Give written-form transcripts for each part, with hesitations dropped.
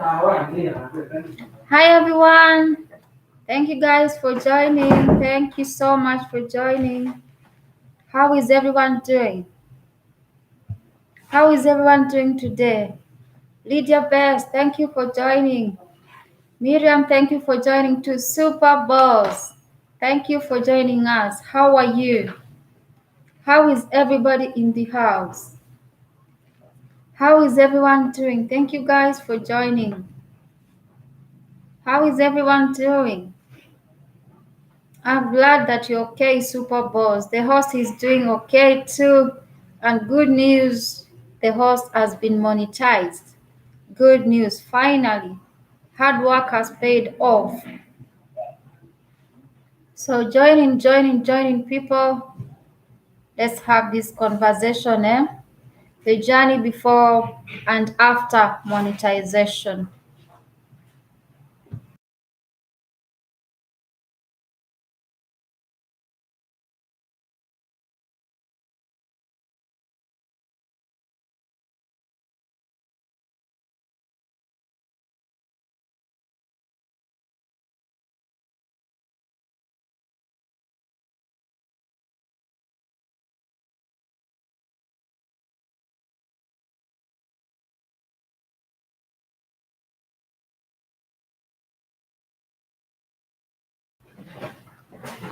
Hi everyone. Thank you guys for joining. Thank you so much for joining. How is everyone doing? How is everyone doing today? Lydia Best, thank you for joining. Miriam, thank you for joining too. Super Boss, thank you for joining us. How are you? How is everybody in the house? How is everyone doing? Thank you guys for joining. How is everyone doing? I'm glad that you're okay, Super Boss. The host is doing okay too. And good news, the host has been monetized. Good news, finally. Hard work has paid off. So join in, people. Let's have this conversation, The journey before and after monetization.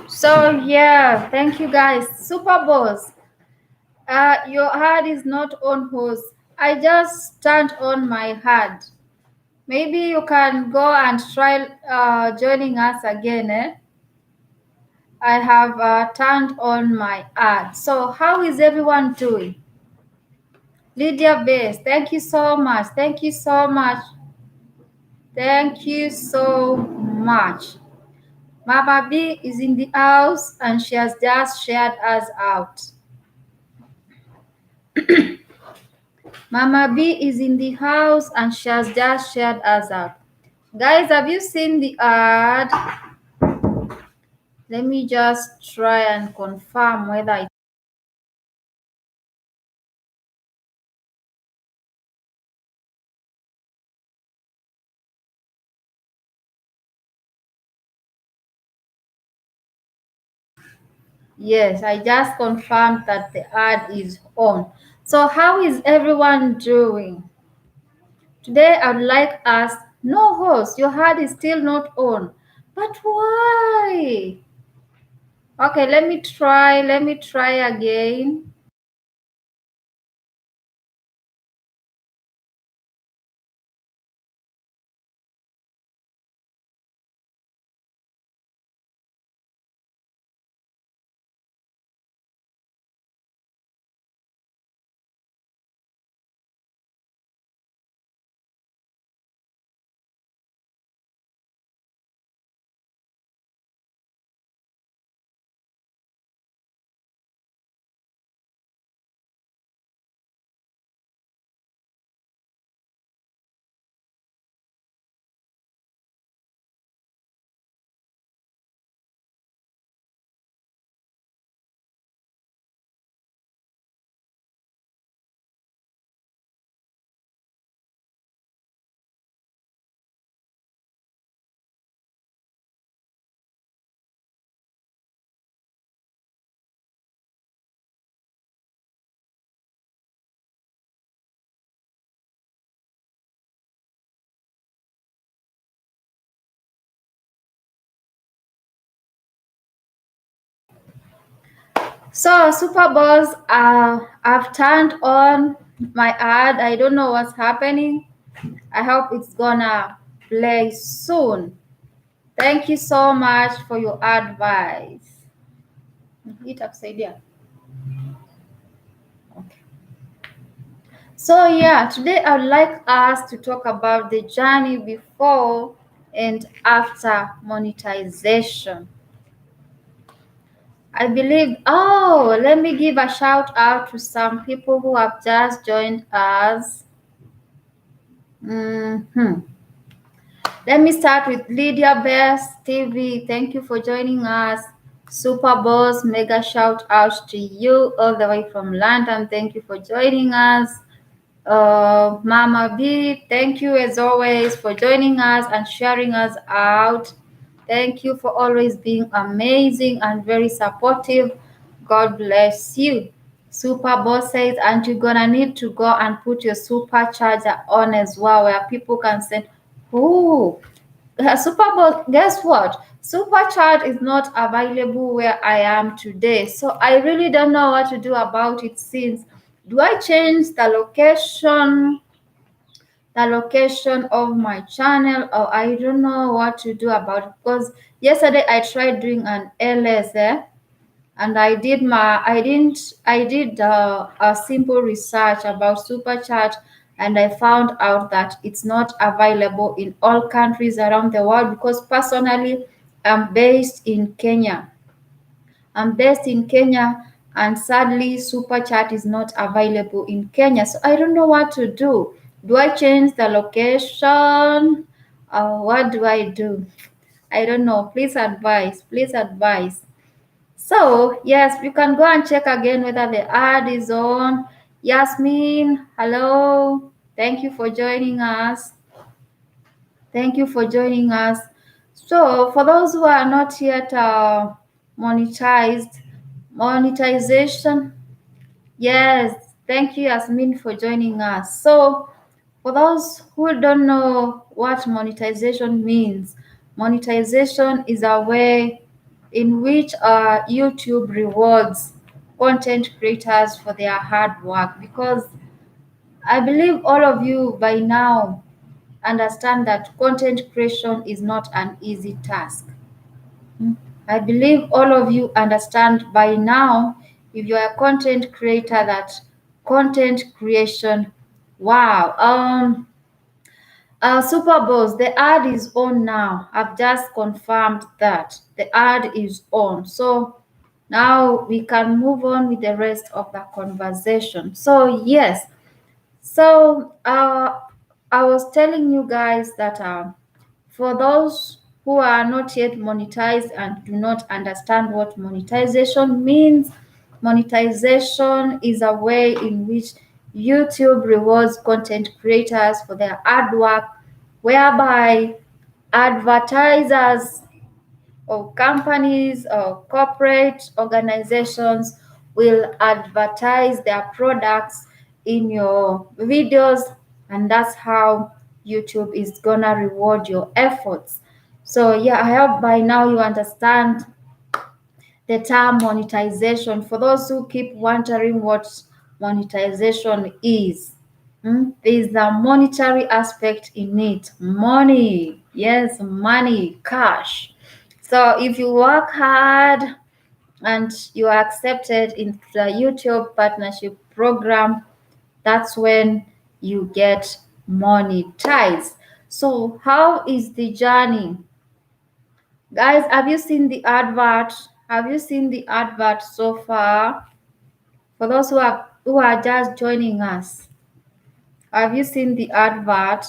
So yeah, thank you guys. Super Boss. Your ad is not on host. I just turned on my ad. Maybe you can go and try joining us again. I have turned on my ad. So how is everyone doing? Lydia Base, thank you so much. Thank you so much. Thank you so much. Mama B is in the house and she has just shared us out. Mama B is in the house and she has just shared us out. Guys, have you seen the ad? Let me just try and confirm whether it. Yes, I just confirmed that the ad is on. So how is everyone doing? Today I'd like us, no host, your ad is still not on. But why? Okay, let me try again. So Super Boss, I've turned on my ad. I don't know what's happening. I hope it's gonna play soon. Thank you so much for your advice. Itakusaidia. Okay. So yeah, today I'd like us to talk about the journey before and after monetization. I believe, let me give a shout out to some people who have just joined us. Mhm. Let me start with Lydia Best TV. Thank you for joining us. Super Boss, mega shout out to you all the way from London. Thank you for joining us. Mama B, thank you as always for joining us and sharing us out. Thank you for always being amazing and very supportive. God bless you. Super Boss says, and you're gonna need to go and put your supercharger on as well, where people can say, "Oh, Super Bowl, guess what? Supercharge is not available where I am today. So I really don't know what to do about it since. Do I change the location of my channel, or I don't know what to do about it? Because yesterday I tried doing an LS and I did a simple research about supercharge, and I found out that it's not available in all countries around the world because personally I'm based in Kenya. I'm based in Kenya, and sadly superchat is not available in Kenya. So I don't know what to do. Do I change the location? What do I do? I don't know. Please advise. Please advise. So, yes, you can go and check again whether the ad is on. Yasmin, hello. Thank you for joining us. Thank you for joining us. So, for those who are not yet monetized, monetization, yes, thank you, Yasmin, for joining us. So, for those who don't know what monetization means, monetization is a way in which YouTube rewards content creators for their hard work, because I believe all of you by now understand that content creation is not an easy task. I believe all of you understand by now, if you're a content creator, that content creation, wow. Super Bowls, the ad is on now. I've just confirmed that the ad is on. So now we can move on with the rest of the conversation. So yes, so I was telling you guys that for those who are not yet monetized and do not understand what monetization means, monetization is a way in which YouTube rewards content creators for their hard work, whereby advertisers or companies or corporate organizations will advertise their products in your videos, and that's how YouTube is gonna reward your efforts. So yeah, I hope by now you understand the term monetization. For those who keep wondering what monetization is, there's a monetary aspect in it. Money, yes, money, cash. So if you work hard and you are accepted in the YouTube partnership program, that's when you get monetized. So how is the journey? Guys, have you seen the advert? Have you seen the advert so far? For those who are just joining us, have you seen the advert?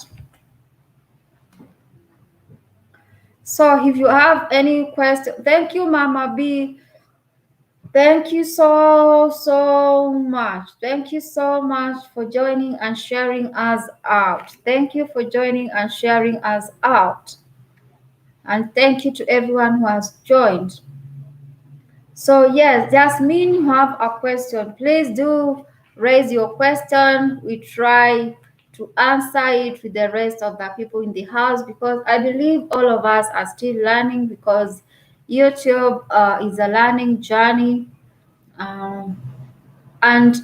So if you have any question, thank you, Mama B. Thank you so much. Thank you so much for joining and sharing us out. Thank you for joining and sharing us out. And thank you to everyone who has joined. So yes, Jasmine, you have a question. Please do raise your question. We try to answer it with the rest of the people in the house, because I believe all of us are still learning, because YouTube is a learning journey. And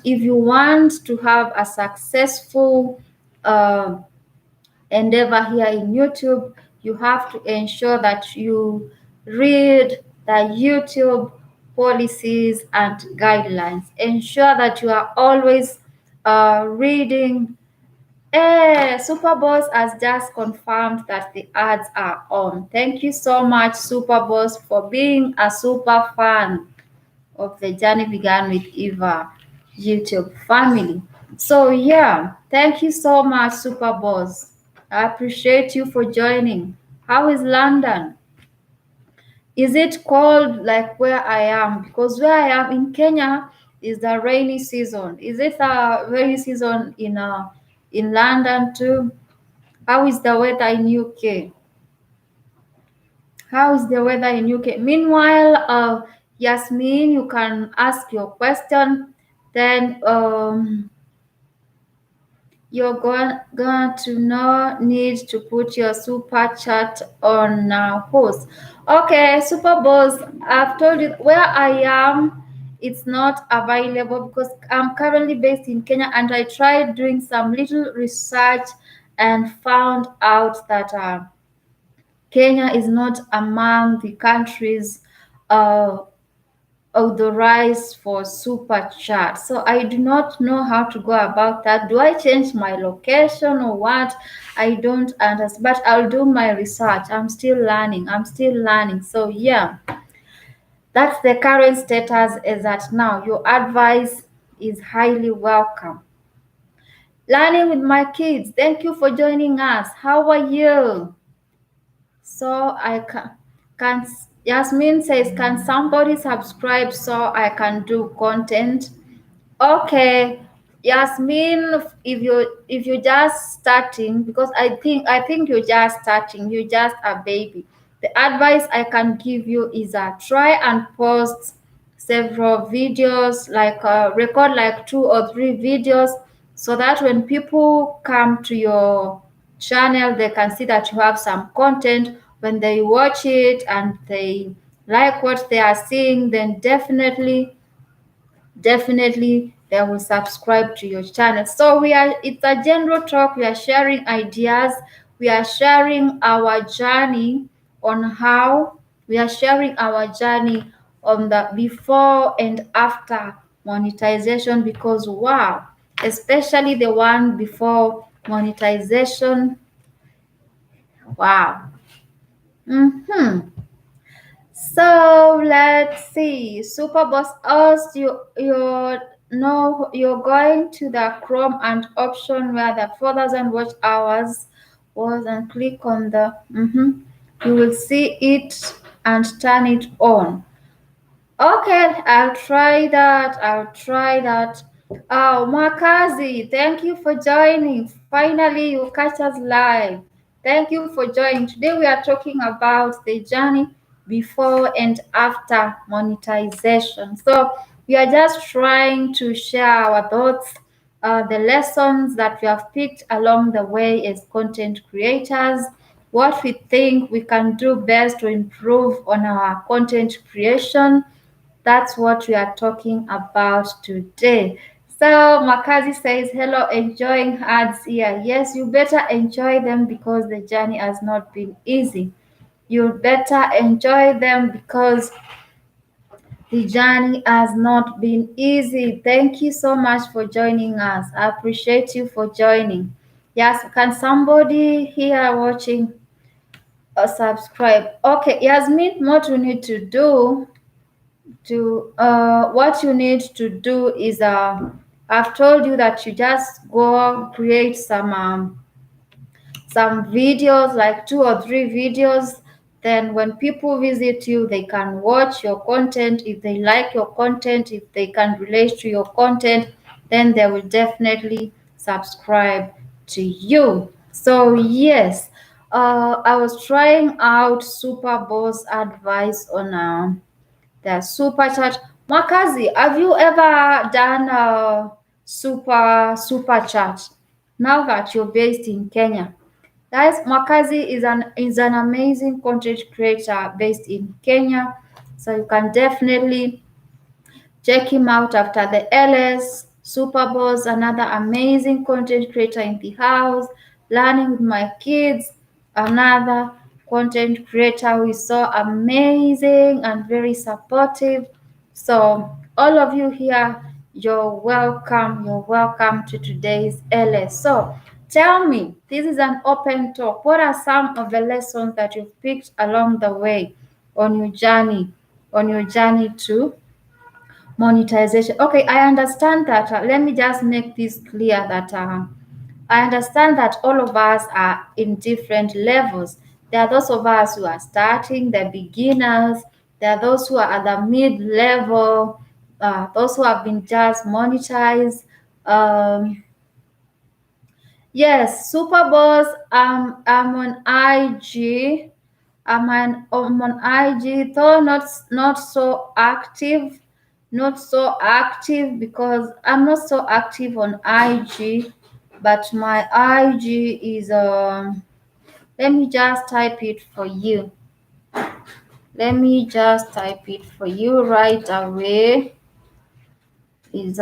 if you want to have a successful endeavor here in YouTube, you have to ensure that you read the YouTube policies and guidelines. Ensure that you are always reading. Superboss has just confirmed that the ads are on. Thank you so much, Superboss, for being a super fan of The Journey Began with Eva YouTube family. So yeah, thank you so much, Super Boss. I appreciate you for joining. How is London? Is it cold like where I am? Because where I am in Kenya is the rainy season. Is it a rainy season in London too. How is the weather in UK? How is the weather in UK? Meanwhile, Yasmin, you can ask your question. Then you're going to need to put your super chat on host. Okay, super boss, I've told you where I am. It's not available because I'm currently based in Kenya, and I tried doing some little research and found out that Kenya is not among the countries uh, authorized for super chat. So I do not know how to go about that. Do I change my location or what? I don't understand, but I'll do my research. I'm still learning. I'm still learning. So yeah, that's the current status is that now your advice is highly welcome. Learning with my kids. Thank you for joining us. How are you? So I can Yasmin says, can somebody subscribe so I can do content? Okay, Yasmin, if you're just starting, because I think you're just starting, you're just a baby. The advice I can give you is try and post several videos, like record like 2 or 3 videos, so that when people come to your channel, they can see that you have some content. When they watch it and they like what they are seeing, then definitely they will subscribe to your channel. So it's a general talk. We are sharing ideas, we are sharing our journey on how we are sharing our journey on the before and after monetization, because wow, especially the one before monetization, wow. So let's see. Super Boss asked you know you're going to the Chrome and option where the 4,000 watch hours was, and click on the you will see it and turn it on. Okay, I'll try that. I'll try that. Oh, Makazi, thank you for joining. Finally, you catch us live. Thank you for joining. Today we are talking about the journey before and after monetization. So we are just trying to share our thoughts, the lessons that we have picked along the way as content creators, what we think we can do best to improve on our content creation. That's what we are talking about today. So Makazi says, hello, enjoying ads here. Yes, you better enjoy them because the journey has not been easy. You better enjoy them because the journey has not been easy. Thank you so much for joining us. I appreciate you for joining. Yes, can somebody here watching subscribe? Okay, Yasmin, what we need to do to what you need to do is I've told you that you just go create some videos, like 2 or 3 videos. Then when people visit you, they can watch your content. If they like your content, if they can relate to your content, then they will definitely subscribe to you. So yes, I was trying out Super Boss advice on the super chat. Mwakazi, have you ever done a super chat? Now that you're based in Kenya, guys, Mwakazi is an amazing content creator based in Kenya, so you can definitely check him out after the LS. Super Boss, another amazing content creator in the house. Learning with my kids, another content creator who is so amazing and very supportive. So all of you here, you're welcome. You're welcome to today's LS. So tell me, this is an open talk. What are some of the lessons that you've picked along the way on your journey to monetization? Okay, I understand that. Let me just make this clear that I understand that all of us are in different levels. There are those of us who are starting, the beginners. There are those who are at the mid-level, those who have been just monetized. Um, Yes, Super Boss. I'm on IG. I'm on IG, though not so active, not so active because I'm not so active on IG. But my IG is Let me just type it for you. Let me just type it for you right away. Is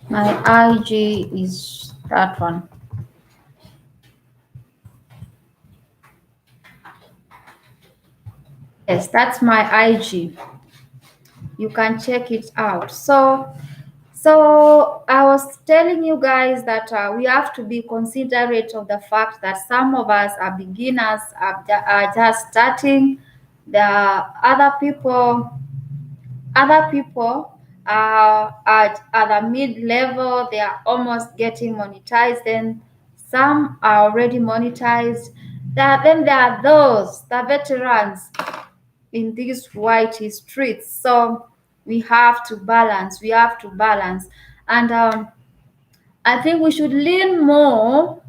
My IG is that one. Yes, that's my IG. You can check it out. So I was telling you guys that we have to be considerate of the fact that some of us are beginners, are just starting. The other people are at the mid-level. They are almost getting monetized. Then some are already monetized. Then there are those, the veterans in these white streets. So we have to balance. We have to balance. And I think we should lean more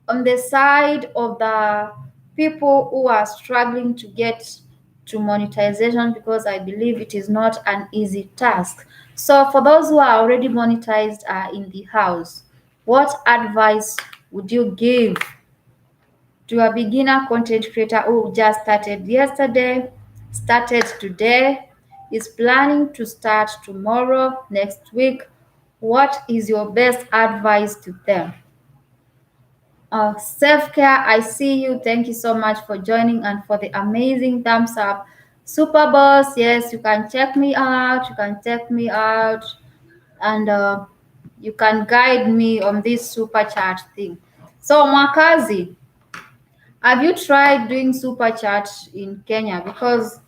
on the side of the people who are struggling to get to monetization, because I believe it is not an easy task. So for those who are already monetized in the house, what advice would you give to a beginner content creator who just started yesterday, started today, is planning to start tomorrow, next week? What is your best advice to them? Self-care, I see you. Thank you so much for joining and for the amazing thumbs up. Super boss, yes, you can check me out. You can check me out, and you can guide me on this super chat thing. So, Mwakazi, have you tried doing super chat in Kenya? Because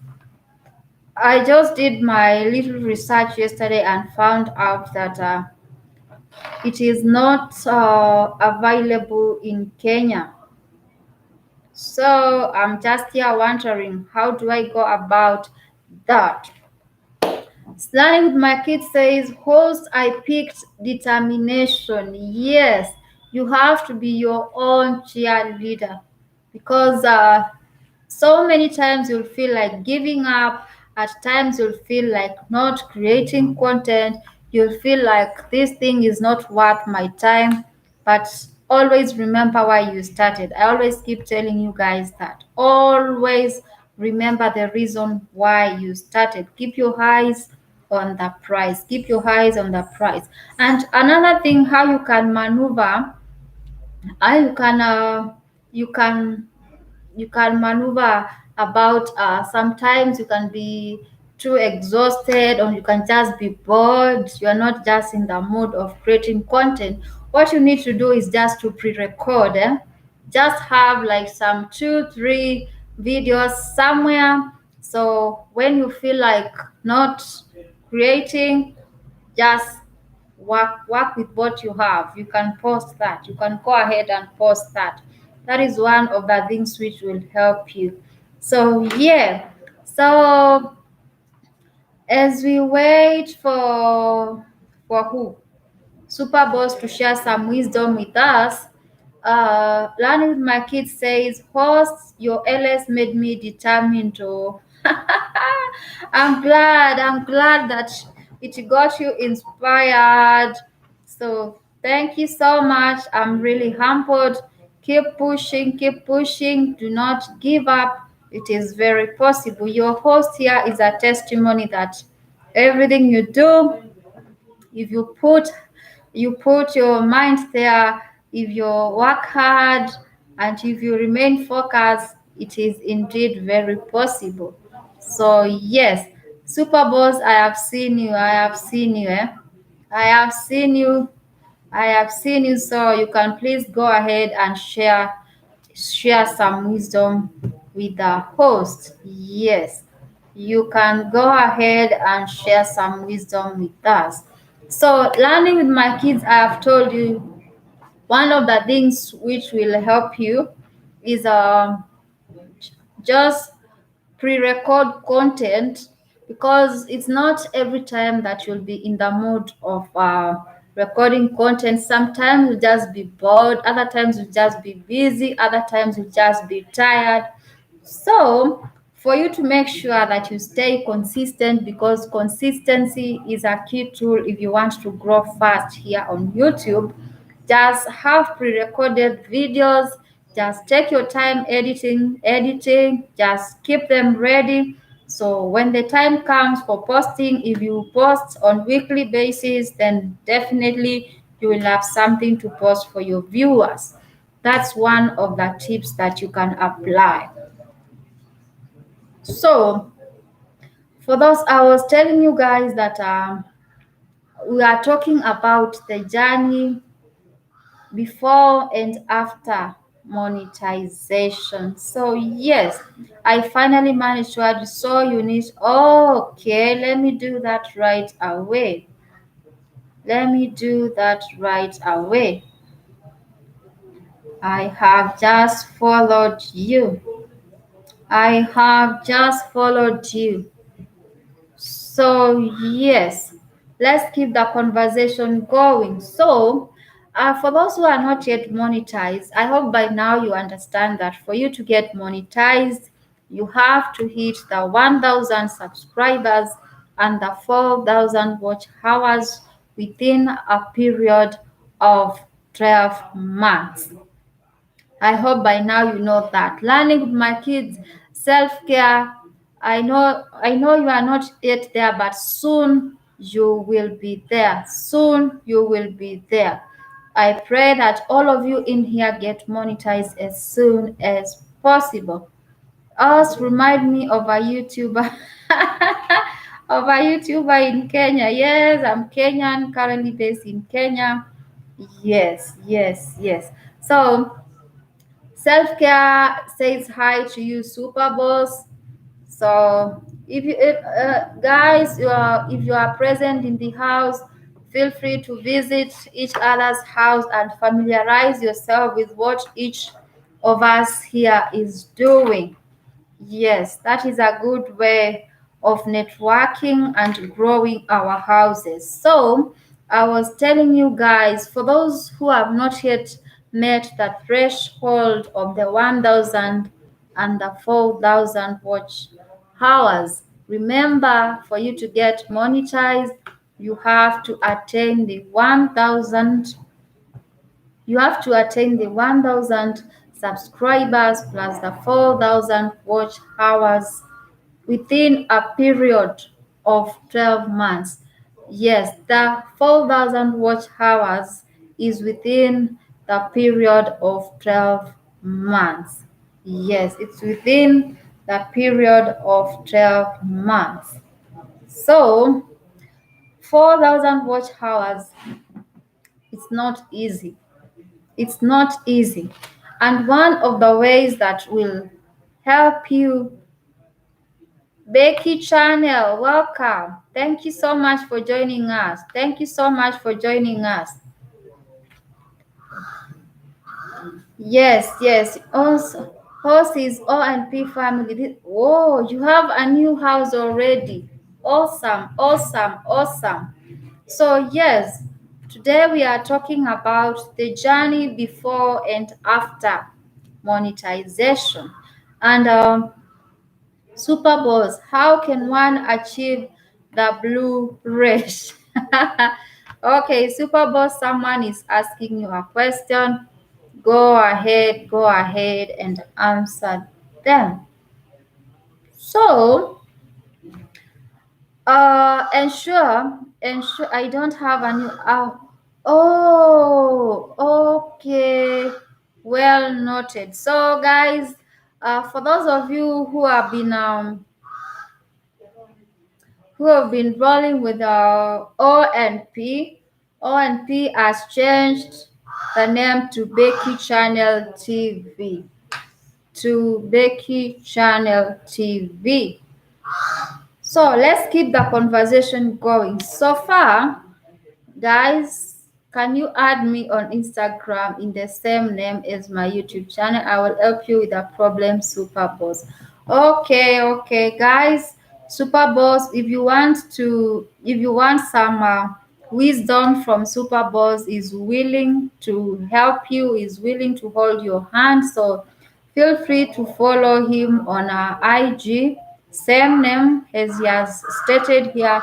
I just did my little research yesterday and found out that it is not available in Kenya. So I'm just here wondering, how do I go about that? Learning with my kids says, host, I picked determination. Yes, you have to be your own cheerleader, because so many times you'll feel like giving up. At times you'll feel like not creating content. You'll feel like this thing is not worth my time. But always remember why you started. I always keep telling you guys that. Always remember the reason why you started. Keep your eyes on the price. Keep your eyes on the price. And another thing, how you can maneuver, how you can maneuver about, sometimes you can be too exhausted, or you can just be bored. You are not just in the mood of creating content. What you need to do is just to pre-record, just have like some 2 3 videos somewhere, so when you feel like not creating, just work with what you have. You can post that. You can go ahead and post that. That is one of the things which will help you. So yeah. So as we wait for who? Super Boss to share some wisdom with us. Learning with my kids says, host, your LS made me determined to. I'm glad that it got you inspired. So thank you so much. I'm really humbled. Keep pushing, keep pushing. Do not give up. It is very possible. Your host here is a testimony that everything you do, if you put your mind there, if you work hard, and if you remain focused, it is indeed very possible. So yes, Super Boss, I have seen you. I have seen you. I have seen you. I have seen you. So you can please go ahead and share some wisdom with the host. Yes, you can go ahead and share some wisdom with us. So, learning with my kids, I have told you one of the things which will help you is just pre-record content. because it's not every time that you'll be in the mood of recording content. Sometimes you'll just be bored, other times you'll just be busy, other times you'll just be tired. So, for you to make sure that you stay consistent, because consistency is a key tool if you want to grow fast here on YouTube, just have pre-recorded videos. Just take your time editing, just keep them ready. So when the time comes for posting, if you post on weekly basis, then definitely you will have something to post for your viewers. That's one of the tips that you can apply. So for those, I was telling you guys that we are talking about the journey before and after monetization. So yes, I finally managed to add so unique. Okay, let me do that right away. Let me do that right away. I have just followed you. I have just followed you. So yes, let's keep the conversation going. So for those who are not yet monetized, I hope by now you understand that for you to get monetized, you have to hit the 1,000 subscribers and the 4,000 watch hours within a period of 12 months. I hope by now you know that. Learning with my kids, self-care. I know you are not yet there, but soon you will be there. Soon you will be there. I pray that all of you in here get monetized as soon as possible. Also remind me of a YouTuber of a YouTuber in Kenya. Yes, I'm Kenyan, currently based in Kenya. Yes, yes, yes. So self-care says hi to you, super boss. So if guys, if you are present in the house, feel free to visit each other's house and familiarize yourself with what each of us here is doing. Yes, that is a good way of networking and growing our houses. So, I was telling you guys, for those who have not yet met the threshold of the 1,000 and the 4,000 watch hours, remember, for you to get monetized, you have to attain the 1,000 you have to attain the 1,000 subscribers plus the 4,000 watch hours within a period of 12 months. Yes, the 4,000 watch hours is within the period of 12 months. Yes, it's within the period of 12 months. So, 4,000 watch hours, it's not easy. It's not easy. And one of the ways that will help you, Becky Channel, welcome. Thank you so much for joining us. Thank you so much for joining us. Yes, yes. Also, host is O&P family. Oh, you have a new house already. Awesome, awesome, awesome. So yes, today we are talking about the journey before and after monetization. And Super Boss, how can one achieve the blue race? Okay, Super Boss, someone is asking you a question. Go ahead and answer them. So, ensure I don't have a new. Oh, okay. Well noted. So, guys, for those of you who have been rolling with ONP, ONP has changed the name to Becky Channel TV. To Becky Channel TV. So let's keep the conversation going. So far, guys, can you add me on Instagram in the same name as my YouTube channel? I will help you with the problem, Super Boss. Okay, guys. Super Boss, if you want some wisdom from Super Boss, is willing to help you, is willing to hold your hand. So feel free to follow him on IG, same name as he has stated here.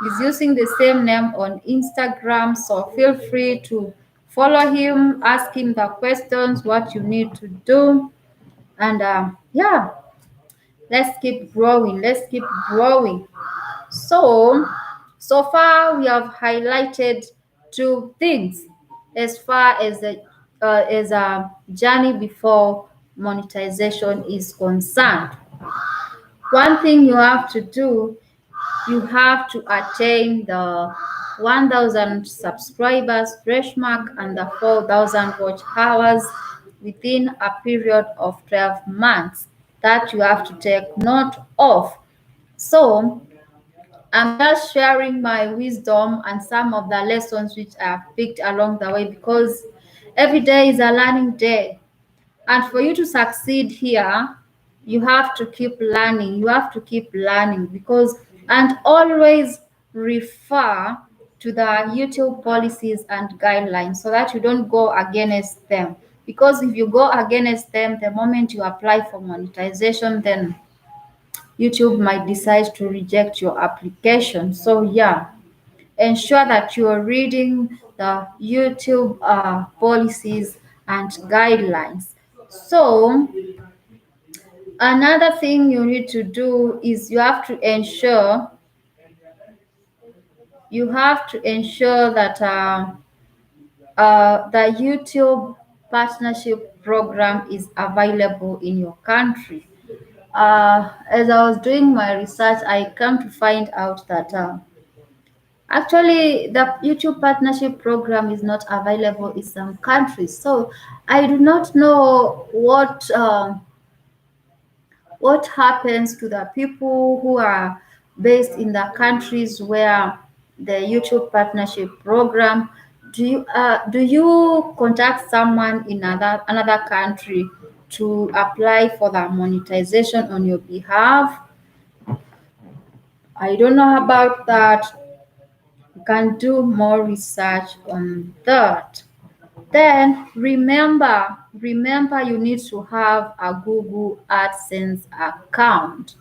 He's using the same name on Instagram. So feel free to follow him, ask him the questions, what you need to do. And yeah, let's keep growing. Let's keep growing. So, so far we have highlighted two things as far as a journey before monetization is concerned. One thing you have to do, you have to attain the 1,000 subscribers fresh mark and the 4,000 watch hours within a period of 12 months. That you have to take note of. So I'm just sharing my wisdom and some of the lessons which I have picked along the way, because every day is a learning day. And for you to succeed here, you have to keep learning. You have to keep learning and always refer to the YouTube policies and guidelines so that you don't go against them. Because if you go against them, the moment you apply for monetization, then YouTube might decide to reject your application. So yeah, ensure that you are reading the YouTube policies and guidelines. So another thing you need to do is you have to ensure that the YouTube partnership program is available in your country. As I was doing my research, I come to find out that actually the YouTube partnership program is not available in some countries. So I do not know what happens to the people who are based in the countries where the YouTube partnership program. Do you contact someone in another country to apply for the monetization on your behalf? I don't know about that. You can do more research on that. Then remember you need to have a Google AdSense account.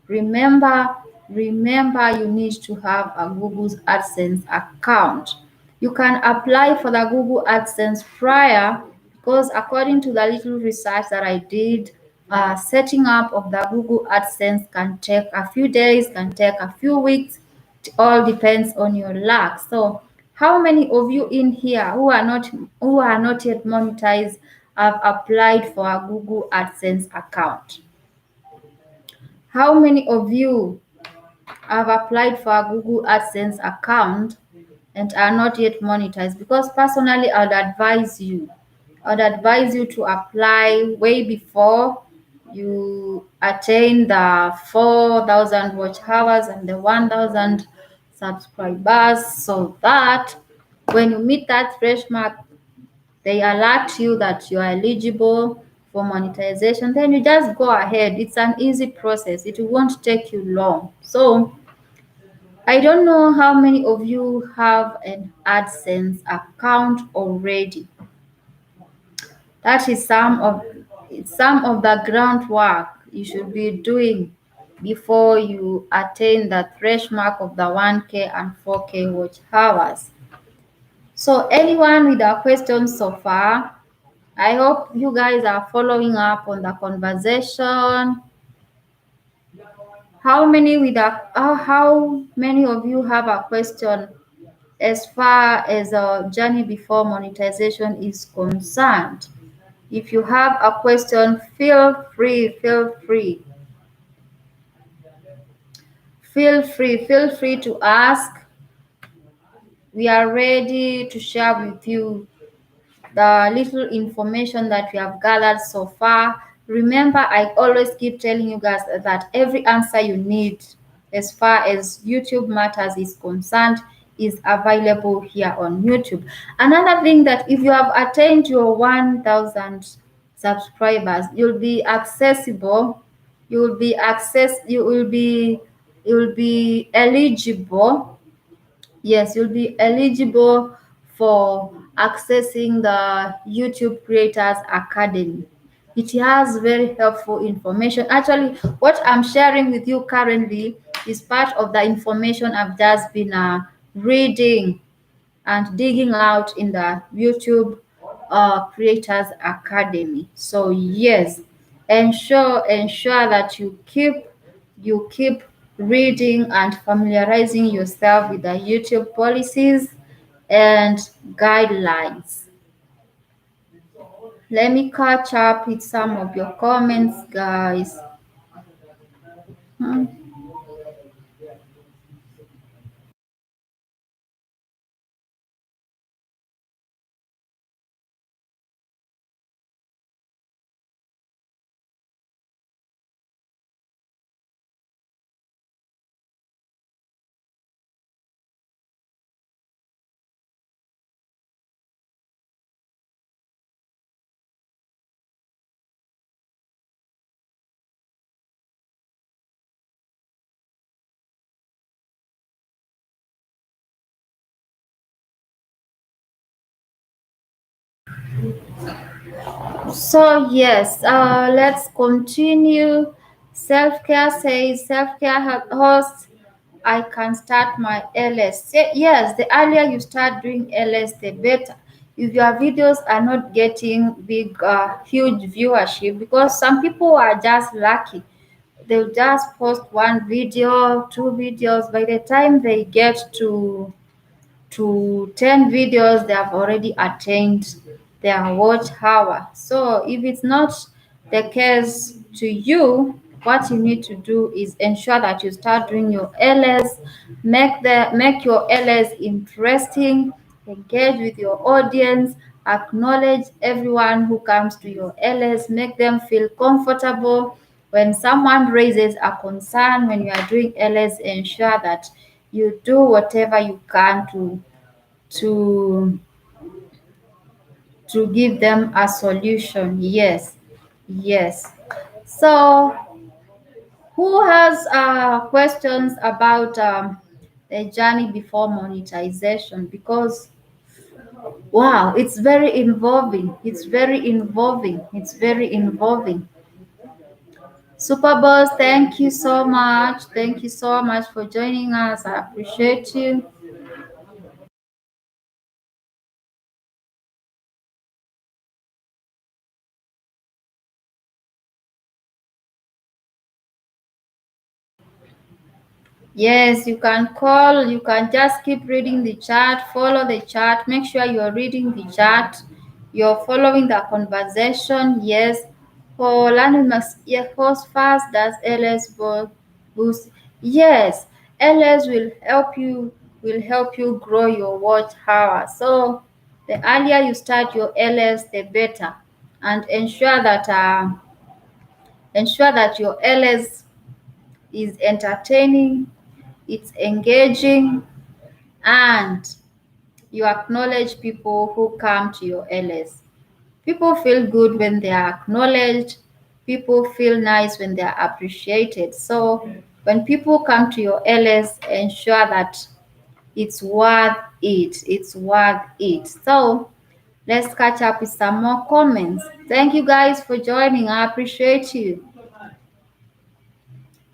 Remember, remember you need to have a Google AdSense account. You can apply for the Google AdSense prior, because according to the little research that I did, setting up of the Google AdSense can take a few days, can take a few weeks. It all depends on your luck. So how many of you in here who are not yet monetized have applied for a Google AdSense account? How many of you have applied for a Google AdSense account and are not yet monetized? Because personally, I'd advise you to apply way before you attain the 4,000 watch hours and the 1,000 subscribers, so that when you meet that fresh mark, they alert you that you are eligible for monetization. Then you just go ahead. It's an easy process. It won't take you long. So I don't know how many of you have an AdSense account already. That is some of the groundwork you should be doing before you attain the threshold mark of the 1K and 4K watch hours. So anyone with a question so far? I hope you guys are following up on the conversation. How many of you have a question as far as a journey before monetization is concerned? If you have a question, feel free to ask. We are ready to share with you the little information that we have gathered so far. Remember, I always keep telling you guys that every answer you need as far as YouTube matters is concerned is available here on YouTube. Another thing, that if you have attained your 1,000 subscribers, you'll be accessible. You will be you'll be eligible. Yes, you'll be eligible for accessing the YouTube Creators Academy. It has very helpful information. Actually, what I'm sharing with you currently is part of the information I've just been reading and digging out in the YouTube Creators Academy. So yes, ensure that you keep reading and familiarizing yourself with the YouTube policies and guidelines. Let me catch up with some of your comments, guys. Hmm. So yes, let's continue. Self-care says self-care host. I can start my LS. Yes, the earlier you start doing LS, the better. If your videos are not getting big, huge viewership, because some people are just lucky, they'll just post one video, two videos. By the time they get to 10 videos, they have already attained their watch hour. So if it's not the case to you, what you need to do is ensure that you start doing your LS, make your LS interesting, engage with your audience, acknowledge everyone who comes to your LS, make them feel comfortable. When someone raises a concern when you are doing LS, ensure that you do whatever you can to to give them a solution. Yes, yes. So who has questions about the journey before monetization? Because wow, it's very involving, it's very involving. Super Boss, thank you so much, for joining us. I appreciate you. Yes, you can call, you can just keep reading the chat, follow the chat, make sure you're reading the chat, you're following the conversation. Yes, for learning must, yeah, host fast does LS boost. Yes, LS will help you grow your watch hour. So the earlier you start your LS, the better, and ensure that your LS is entertaining, it's engaging, and you acknowledge people who come to your LS. People feel good when they are acknowledged. People feel nice when they are appreciated. So when people come to your LS, ensure that it's worth it. It's worth it. So let's catch up with some more comments. Thank you guys for joining. I appreciate you.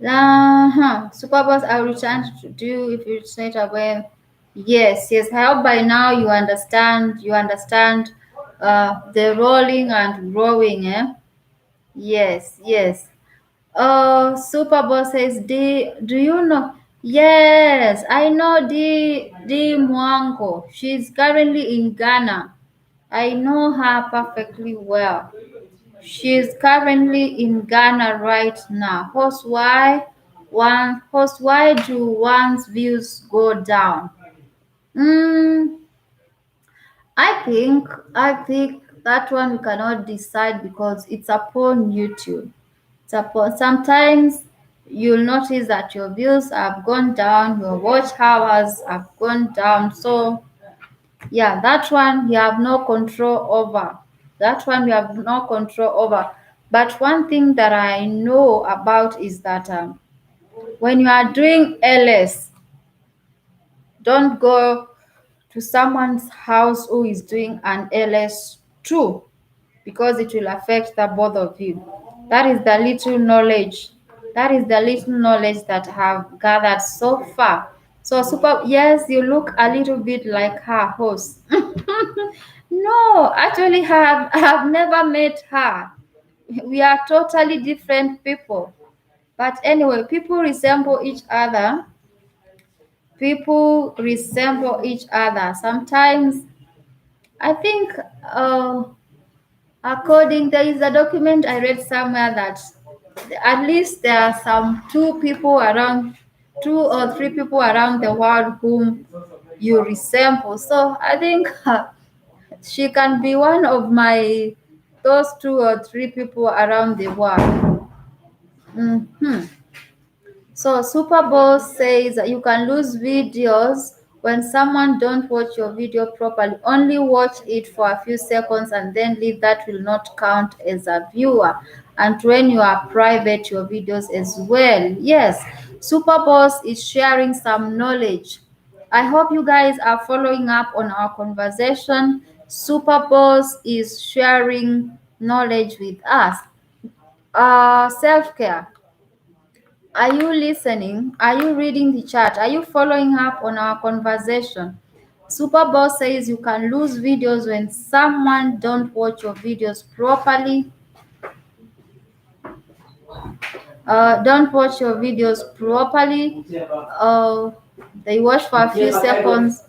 Superboss, I will return to do if you straight away. Yes, yes. I hope by now you understand the rolling and growing, eh? Yes, yes. Superboss says do you know? Yes, I know D Mwango. She's currently in Ghana. I know her perfectly well. She's currently in Ghana right now. Why do one's views go down? Mm, I think that one we cannot decide because it's upon YouTube. Sometimes you'll notice that your views have gone down, your watch hours have gone down. So yeah, that one you have no control over. That one you have no control over. But one thing that I know about is that when you are doing LS, don't go to someone's house who is doing an LS too, because it will affect the both of you. That is the little knowledge. That is the little knowledge that I have gathered so far. So super, yes, you look a little bit like her host. No, actually, I have never met her. We are totally different people. But anyway, people resemble each other. People resemble each other. Sometimes I think there is a document I read somewhere that at least there are two or three people around the world whom you resemble. So I think she can be one of those two or three people around the world. Mhm. So Super Bowl says that you can lose videos when someone don't watch your video properly. Only watch it for a few seconds and then leave. That will not count as a viewer. And when you are private, your videos as well. Yes, Super Boss is sharing some knowledge. I hope you guys are following up on our conversation. Super Boss is sharing knowledge with us. Self-care. Are you listening? Are you reading the chat? Are you following up on our conversation? Superboss says you can lose videos when someone don't watch your videos properly. Don't watch your videos properly. They watch for a few seconds.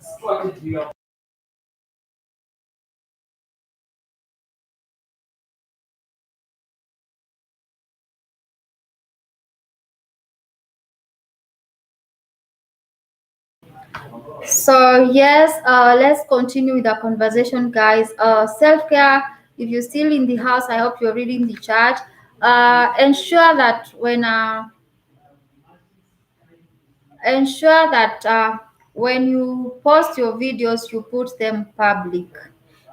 So yes, let's continue with the conversation, guys. Self-care. If you're still in the house, I hope you're reading the chat. Ensure that when you post your videos, you put them public,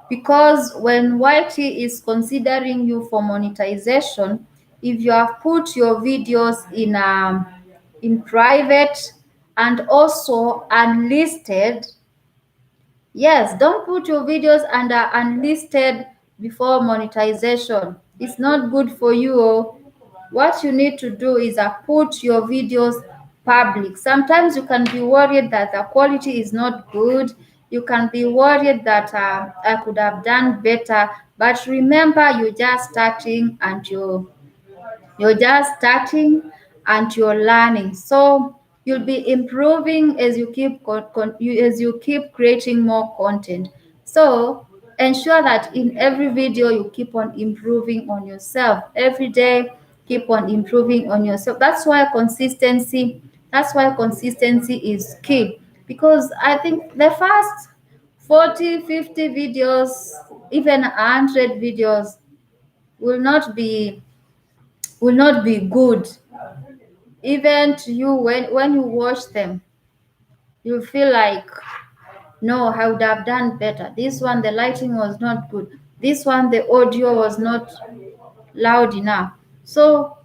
because when YT is considering you for monetization, if you have put your videos in private and also unlisted. Yes, don't put your videos under unlisted before monetization. It's not good for you. Oh. What you need to do is put your videos public. Sometimes you can be worried that the quality is not good. You can be worried that I could have done better. But remember, you're just starting and you're learning. So you'll be improving as you keep creating more content. So ensure that in every video you keep on improving on yourself. Every day, keep on improving on yourself. That's why consistency is key. Because I think the first 40, 50 videos, even 100 videos will not be good. Even to you, when you watch them, you feel like, no, I would have done better. This one, the lighting was not good. This one, the audio was not loud enough. So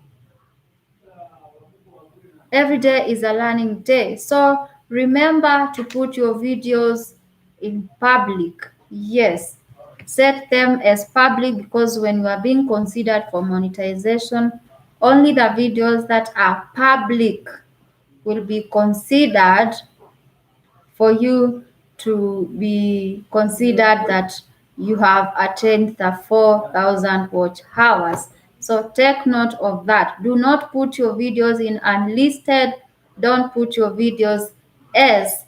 every day is a learning day. So remember to put your videos in public. Yes, set them as public, because when you are being considered for monetization, only the videos that are public will be considered for you to be considered that you have attained the 4,000 watch hours. So take note of that. Do not put your videos in unlisted. Don't put your videos as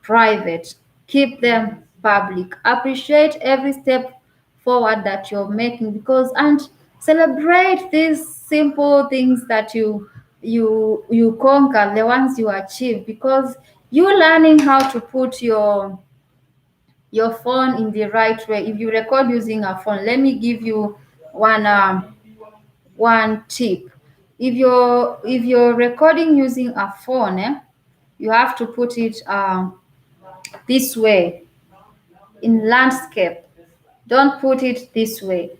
private. Keep them public. Appreciate every step forward that you're making, because and celebrate these simple things that you conquer, the ones you achieve, because you learning how to put your phone in the right way. If you record using a phone, let me give you one tip. If you're recording using a phone, you have to put it this way, in landscape. Don't put it this way.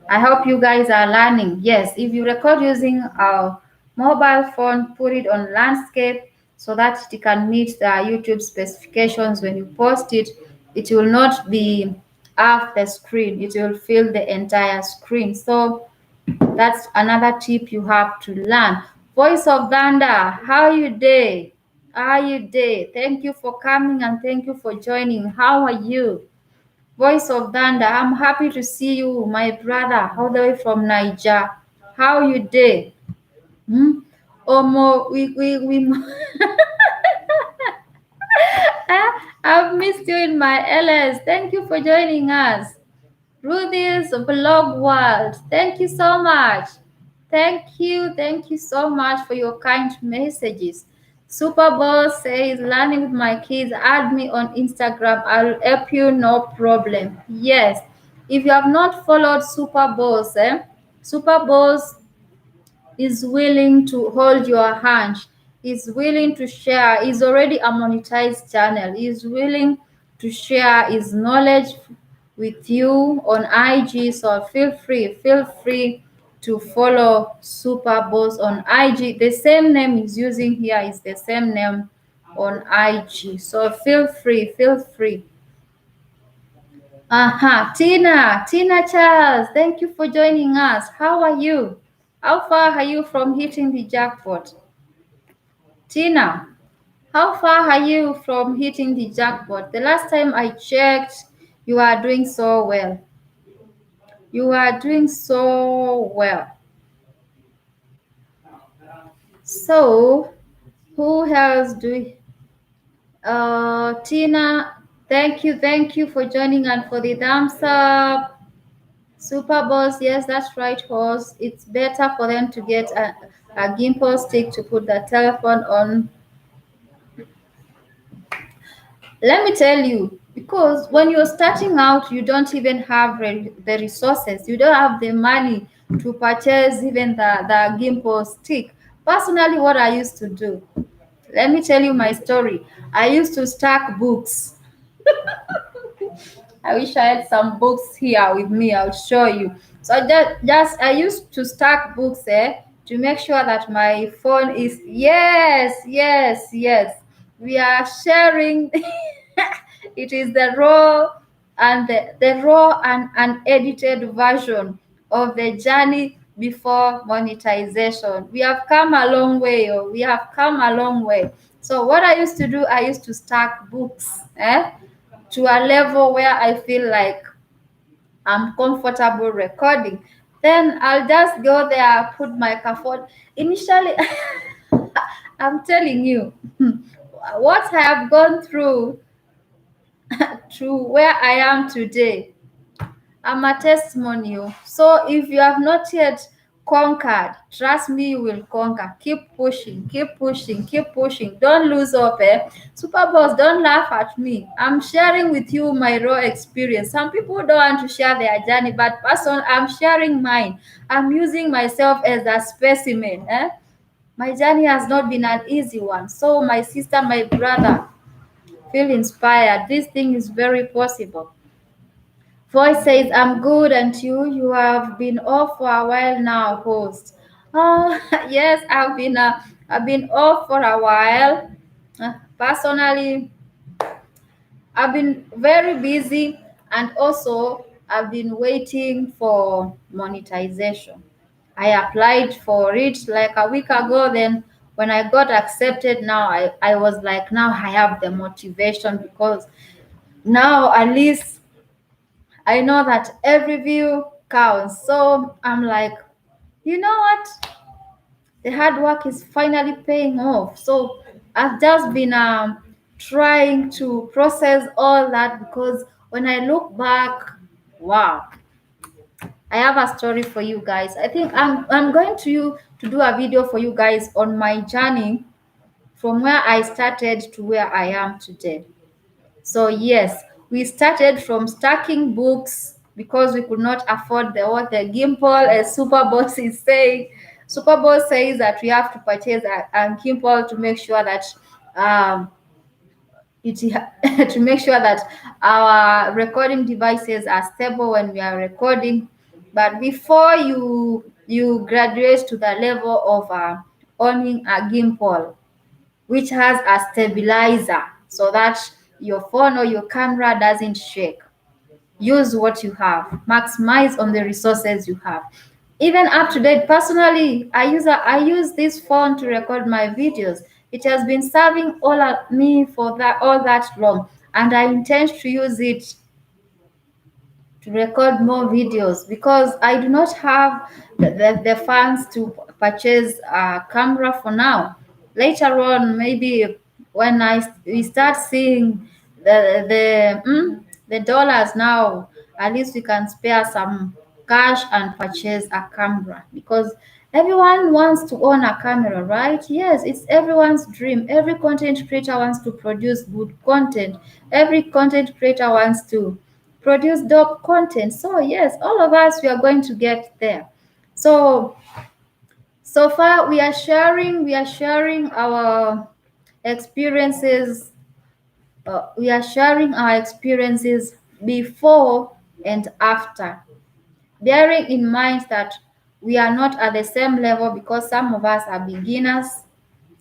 I hope you guys are learning. Yes, if you record using mobile phone, put it on landscape so that it can meet the YouTube specifications. When you post it, it will not be half the screen, it will fill the entire screen. So that's another tip you have to learn. Voice of Thunder, how you day? How you day? Thank you for coming and thank you for joining. How are you? Voice of Thunder, I'm happy to see you, my brother, all the way from Niger. How you day? Hmm? Omo, we I've missed you in my LS. Thank you for joining us. Rudy's Blog World. Thank you so much. Thank you so much for your kind messages. Super Boss says, learning with my kids, add me on Instagram. I'll help you, no problem. Yes. If you have not followed Super Boss, Super Boss is willing to hold your hand, is willing to share, is already a monetized channel, is willing to share his knowledge with you on IG. So feel free to follow Super Boss on IG. The same name he's using here is the same name on IG. So feel free. Tina Charles, thank you for joining us. How are you? How far are you from hitting the jackpot? Tina, how far are you from hitting the jackpot? The last time I checked, you are doing so well. You are doing so well. So, who else do we? Tina, thank you for joining and for the thumbs up. Super Boss, yes, that's right, horse. It's better for them to get a gimbal stick to put the telephone on. Let me tell you, because when you're starting out, you don't even have the resources. You don't have the money to purchase even the gimbal stick. Personally, what I used to do, let me tell you my story. I used to stack books. I wish I had some books here with me. I'll show you. So just I used to stack books to make sure that my phone is yes. We are sharing. It is the raw and the raw and unedited version of the journey before monetization. We have come a long way. Oh, we have come a long way. So what I used to do, I used to stack books to a level where I feel like I'm comfortable recording. Then I'll just go there, put my microphone. Initially, I'm telling you, what I have gone through to where I am today. I'm a testimonial. So if you have not yet conquered, trust me, you will conquer. Keep pushing, keep pushing, keep pushing. Don't lose hope. Super Boss, don't laugh at me. I'm sharing with you my raw experience. Some people don't want to share their journey, but I'm sharing mine. I'm using myself as a specimen. My journey has not been an easy one. So my sister, my brother, feel inspired. This thing is very possible. Voice says, I'm good, and you have been off for a while now, host. Oh, yes, I've been off for a while. Personally, I've been very busy, and also I've been waiting for monetization. I applied for it like a week ago. Then when I got accepted, now I was like, now I have the motivation, because now at least I know that every view counts. So I'm like, you know what? The hard work is finally paying off. So I've just been trying to process all that, because when I look back, wow, I have a story for you guys. I think I'm going to do a video for you guys on my journey from where I started to where I am today. So yes, we started from stacking books because we could not afford the gimbal, as Super Boss is saying. Super Boss says that we have to purchase a gimbal to make sure that um, to make sure that our recording devices are stable when we are recording. But before you graduate to the level of owning a gimbal, which has a stabilizer so that your phone or your camera doesn't shake. Use what you have, maximize on the resources you have. Even up to date, personally, I use this phone to record my videos. It has been serving all of me for that all that long, and I intend to use it to record more videos because I do not have the funds to purchase a camera for now. Later on, maybe when we start seeing the dollars now, at least we can spare some cash and purchase a camera because everyone wants to own a camera, right? Yes, it's everyone's dream. Every content creator wants to produce good content. Every content creator wants to produce dope content. So yes, all of us, we are going to get there. So so far we are sharing our experiences. We are sharing our experiences before and after, bearing in mind that we are not at the same level because some of us are beginners.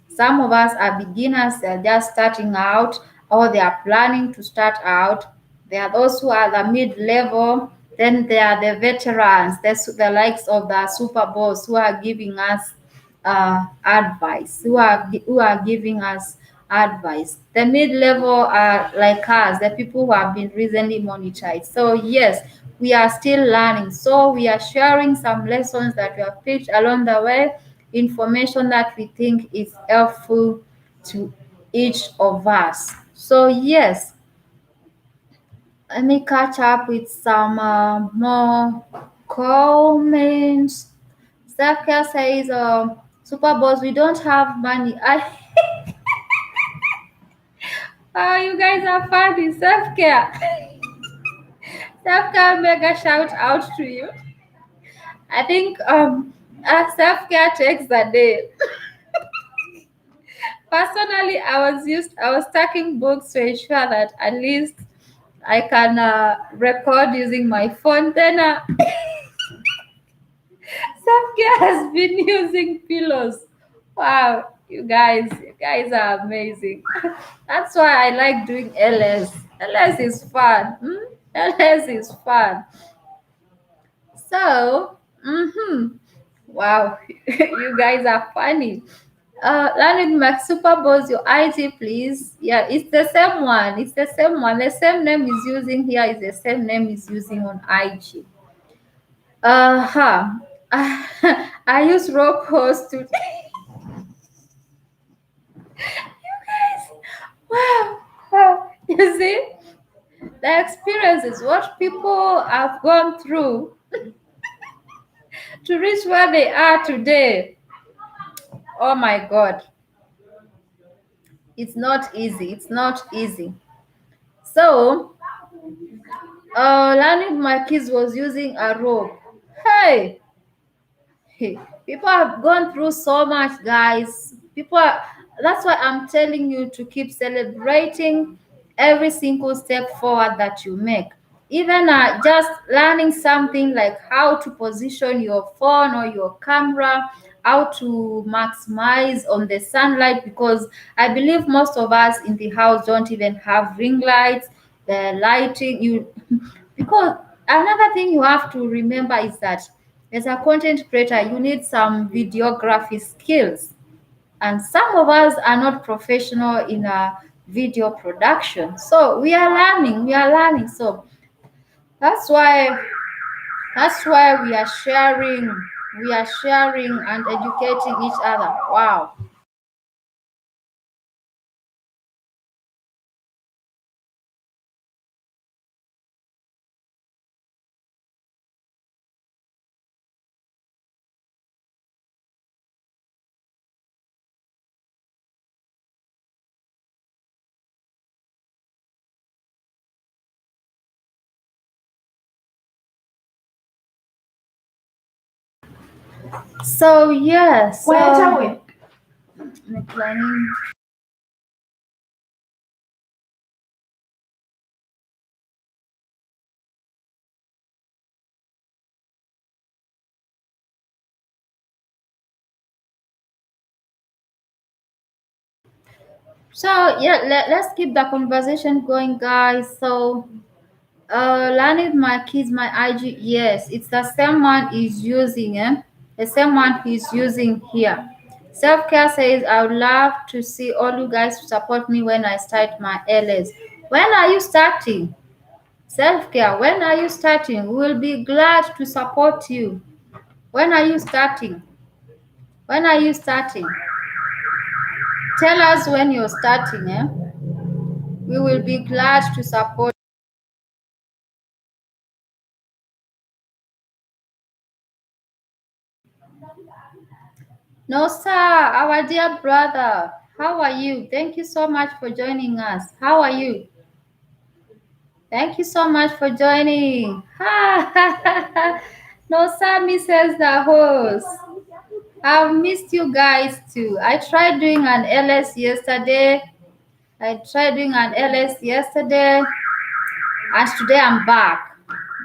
Some of us are beginners, they're just starting out or they are planning to start out. There are those who are the mid level, then there are the veterans, the likes of the super boss who are giving us advice, who are giving us advice. The mid level are like us, the people who have been recently monetized. So yes, we are still learning. So we are sharing some lessons that we have picked along the way, information that we think is helpful to each of us. So yes, let me catch up with some more comments. Self-care says, Super Boss, we don't have money. Oh, you guys are funny. Self-care. Self-care, mega shout out to you. I think self-care takes the day. Personally, I was stacking books to ensure that at least I can record using my phone. Then Safia has been using pillows. Wow, you guys are amazing. That's why I like doing LS. LS is fun. LS is fun. So, wow, you guys are funny. Learning Max Super Bowls, your IG, please. Yeah, it's the same one. It's the same one. The same name is using here is the same name is using on IG. Uh-huh. I use rope hose to wow, wow. You see, the experience is what people have gone through to reach where they are today. Oh my God, it's not easy. It's not easy. So, learning my kids was using a rope. Hey, hey, people have gone through so much, guys. That's why I'm telling you to keep celebrating every single step forward that you make. Even just learning something like how to position your phone or your camera, how to maximize on the sunlight, because I believe most of us in the house don't even have ring lights, the lighting, you because another thing you have to remember is that as a content creator, you need some videography skills. And some of us are not professional in a video production. So we are learning. So that's why we are sharing and educating each other. Wow. So yes, planning. So yeah, let's keep the conversation going, guys. So learning my kids, my IG, yes, it's the same one he's using, the same one he's using here. Self care says, I would love to see all you guys support me when I start my LS. When are you starting? Self care, when are you starting? We will be glad to support you. When are you starting? When are you starting? Tell us when you're starting, eh? We will be glad to support. No, sir, our dear brother, how are you? Thank you so much for joining us. How are you? Thank you so much for joining. Ha, ha, ha, ha. No, sir, misses the host. I've missed you guys too. I tried doing an LS yesterday. I tried doing an LS yesterday, and today I'm back.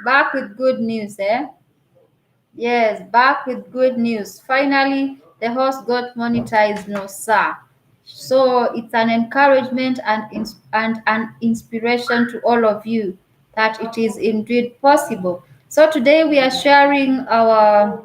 Back with good news, eh? Yes, back with good news. Finally, the host got monetized, no sir. So it's an encouragement and an inspiration to all of you that it is indeed possible. So today we are sharing our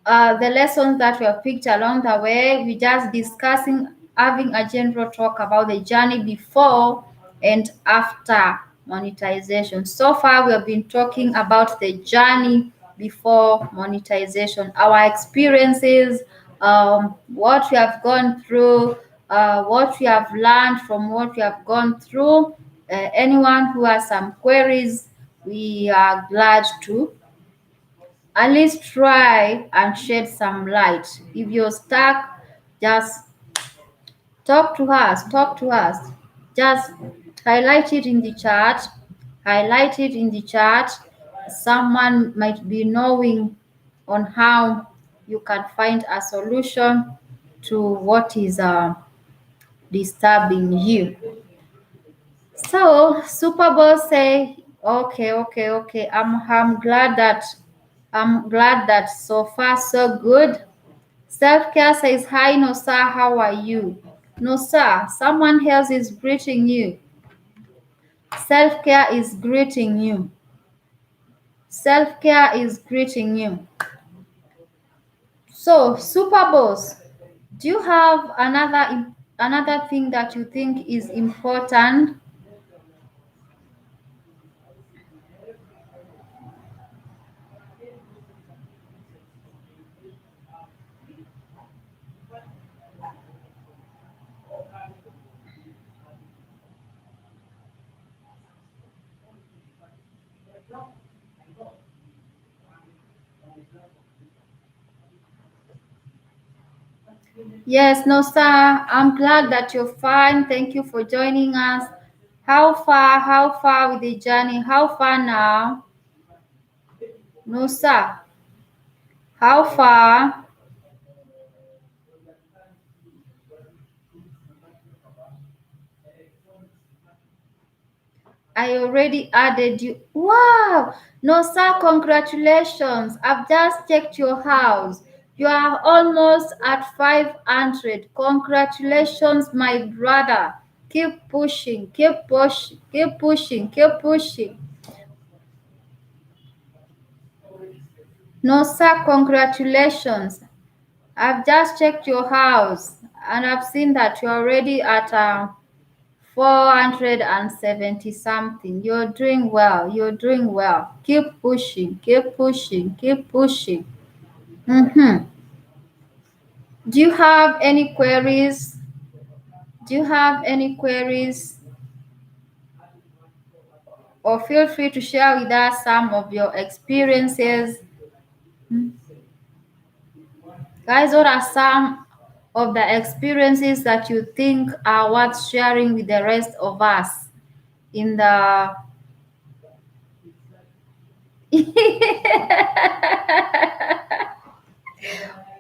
the lessons that we have picked along the way. We just discussing, having a general talk about the journey before and after monetization. So far, we have been talking about the journey before monetization, our experiences, what we have gone through, what we have learned from what we have gone through. Anyone who has some queries, we are glad to at least try and shed some light. If you're stuck, just talk to us, talk to us. Just highlight it in the chat, highlight it in the chat. Someone might be knowing on how you can find a solution to what is disturbing you. So Super Bowl say, okay, okay, okay. I'm glad that so far so good. Self care says, hi, no sir, how are you? No sir, someone else is greeting you. Self care is greeting you. Self care is greeting you. So, Super Boss, do you have another thing that you think is important? Yes, no, sir. I'm glad that you're fine. Thank you for joining us. How far? How far with the journey? How far now? No, sir. How far? I already added you. Wow! No, sir, congratulations. I've just checked your house. You are almost at 500. Congratulations, my brother. Keep pushing, keep pushing, keep pushing, keep pushing. No, sir, congratulations. I've just checked your house and I've seen that you're already at 470 something. You're doing well. You're doing well. Keep pushing. Keep pushing. Keep pushing. Mm-hmm. Do you have any queries? Do you have any queries? Or feel free to share with us some of your experiences. Guys, what are some of the experiences that you think are worth sharing with the rest of us in the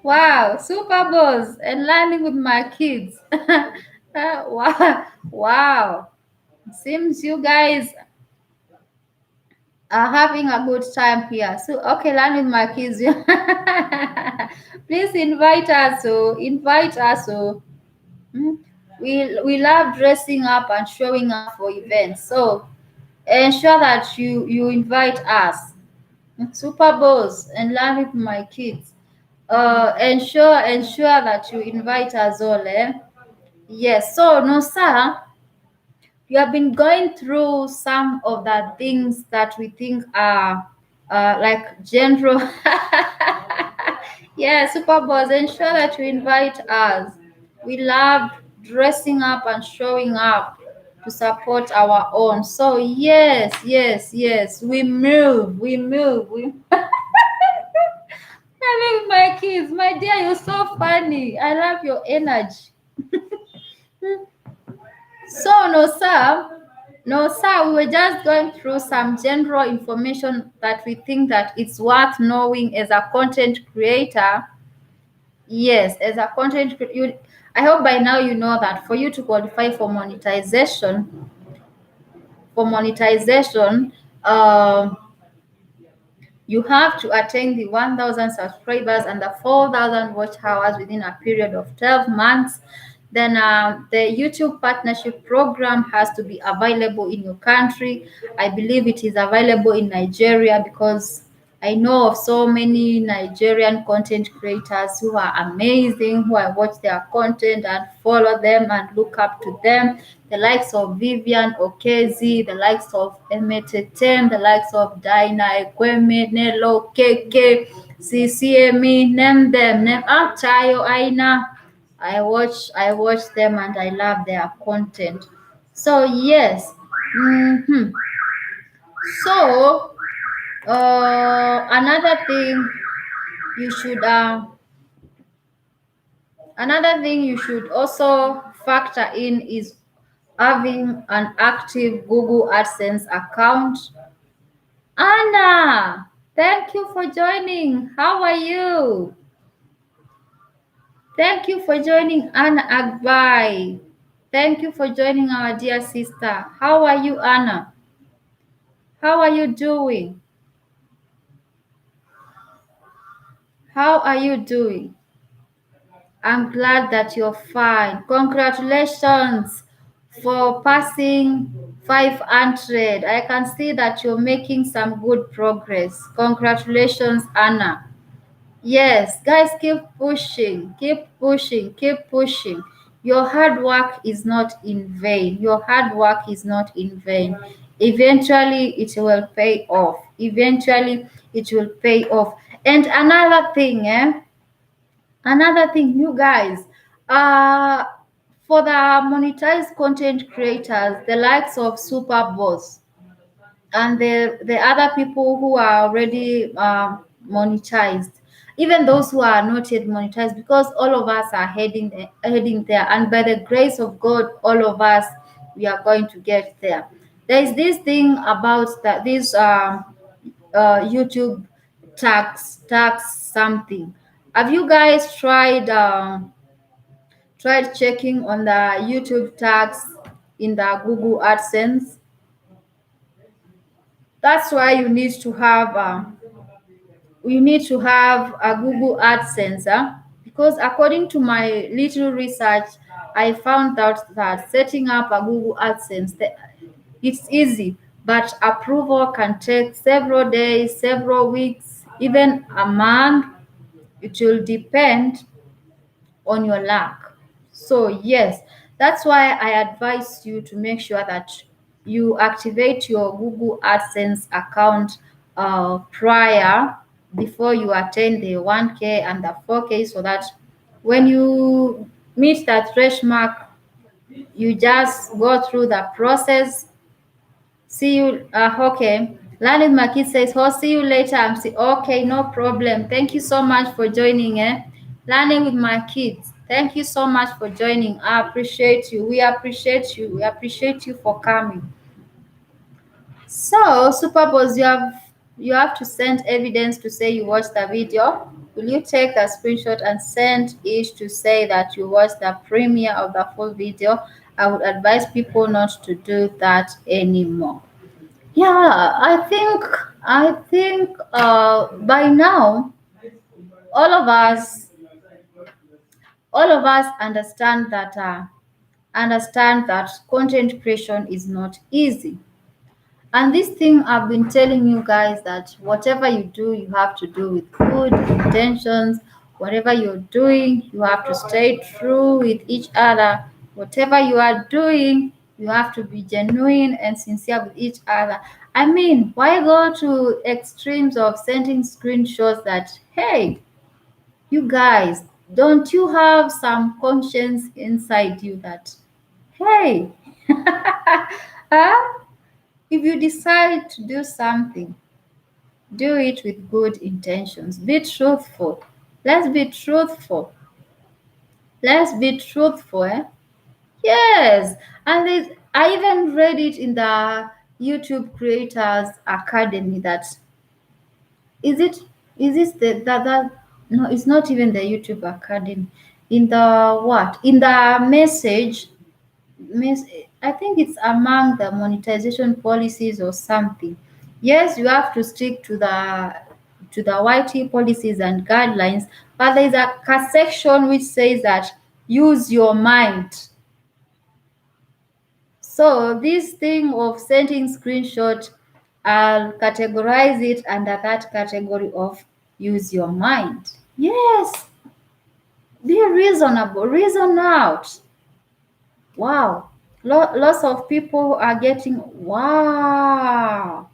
wow, Super Bowls and learning with my kids. Wow, wow. Seems you guys are having a good time here. So, okay, learn with my kids. Please invite us. So, invite us. So, mm. We love dressing up and showing up for events. So ensure that you invite us. Super Bowls and learn with my kids. Ensure that you invite us all. Yes. So no, sir, we have been going through some of the things that we think are like general. Yeah, Super Bowls. Ensure that you invite us. We love dressing up and showing up to support our own. So yes, yes, yes. We move. We move. We I love my kids. My dear, you're so funny. I love your energy. So, no, sir. No, sir. We were just going through some general information that we think that it's worth knowing as a content creator. Yes, as a content creator. I hope by now you know that for you to qualify for monetization, um, you have to attain the 1,000 subscribers and the 4,000 watch hours within a period of 12 months. Then the YouTube partnership program has to be available in your country. I believe it is available in Nigeria because I know of so many Nigerian content creators who are amazing, who I watch their content and follow them and look up to them. The likes of Vivian Okezi, the likes of Emetetem, the likes of Dinah Ekweme, Nelo Keke, CCME, name them, name Chayo Aina. I watch them and I love their content. So yes. hmm So another thing you should also factor in is having an active Google AdSense account. Anna, thank you for joining. How are you? Thank you for joining, Anna Agbai. Thank you for joining our dear sister. How are you, Anna? How are you doing? How are you doing? I'm glad that you're fine. Congratulations for passing 500. I can see that you're making some good progress. Congratulations, Anna. Yes, guys, keep pushing, keep pushing, keep pushing. Your hard work is not in vain. Your hard work is not in vain. Eventually, it will pay off. Eventually, it will pay off. And another thing, you guys, uh, for the monetized content creators, the likes of Super Boss and the other people who are already monetized, even those who are not yet monetized, because all of us are heading there, and by the grace of God, all of us, we are going to get there. There is this thing about that this YouTube tax something. Have you guys tried checking on the YouTube tax in the Google AdSense? That's why you need to have a Google AdSense, because according to my little research, I found out that setting up a Google AdSense, it's easy, but approval can take several days, several weeks, even a month. It will depend on your luck. So yes, that's why I advise you to make sure that you activate your Google AdSense account prior, before you attain the 1K and the 4K, so that when you meet that thresh mark, you just go through the process. See you. Okay. Learning Maki says, "Oh, see you later." Okay, no problem. Thank you so much for joining. Learning with my kids. Thank you so much for joining. I appreciate you. We appreciate you. We appreciate you for coming. So, Super Boss, you have to send evidence to say you watched the video. Will you take the screenshot and send it to say that you watched the premiere of the full video? I would advise people not to do that anymore. Yeah, I think by now all of us all of us understand that understand that content creation is not easy. And this thing I've been telling you guys, that whatever you do, you have to do with good intentions. Whatever you're doing, you have to stay true with each other. Whatever you are doing, you have to be genuine and sincere with each other. I mean, why go to extremes of sending screenshots that, hey, you guys, don't you have some conscience inside you that, hey, huh? If you decide to do something, do it with good intentions. Be truthful. Let's be truthful. Let's be truthful. Eh? Yes. And I even read it in the YouTube Creators Academy that, is it is this the that no, it's not even the YouTube Academy. In the what? In the message, I think it's among the monetization policies or something. Yes, you have to stick to the YT policies and guidelines, but there is a section which says that use your mind. So this thing of sending screenshot, I'll categorize it under that category of use your mind. Yes, be reasonable, reason out. Wow. Lots of people are getting, wow.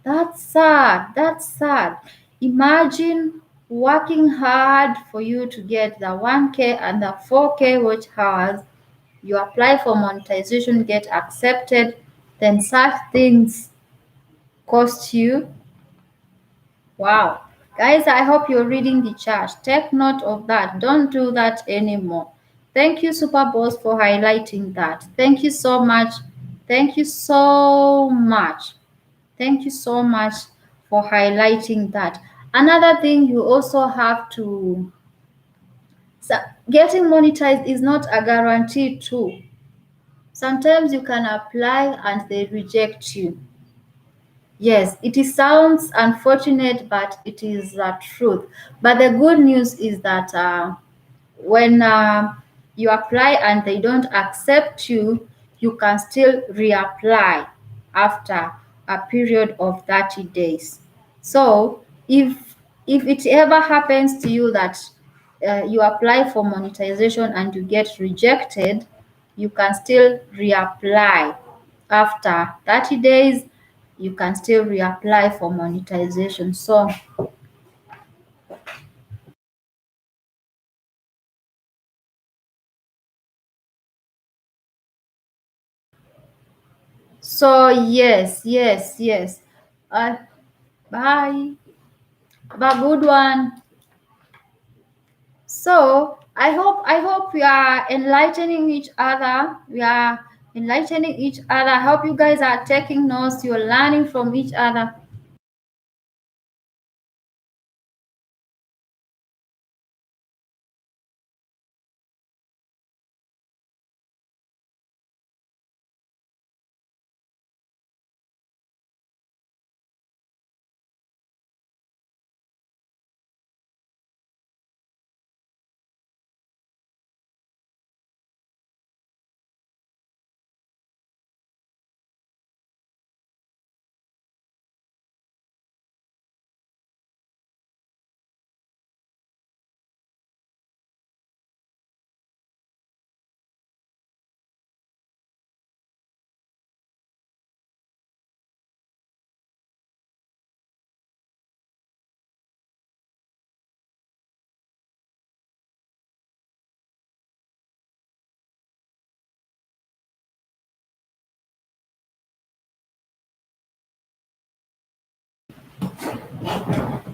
That's sad. That's sad. Imagine working hard for you to get the 1K and the 4K watch hours. You apply for monetization, get accepted, then such things cost you. Wow. Guys, I hope you're reading the chat. Take note of that. Don't do that anymore. Thank you, Super Boss, for highlighting that. Thank you so much. Thank you so much. Thank you so much for highlighting that. Another thing you also have to, so getting monetized is not a guarantee too. Sometimes you can apply and they reject you. Yes, it is sounds unfortunate, but it is the truth. But the good news is that when you apply and they don't accept you, you can still reapply after a period of 30 days. So if it ever happens to you that you apply for monetization and you get rejected, you can still reapply after 30 days. You can still reapply for monetization. So yes, yes, yes. Uh, bye. Have a good one. So I hope we are enlightening each other. We are enlightening each other. I hope you guys are taking notes. You're learning from each other.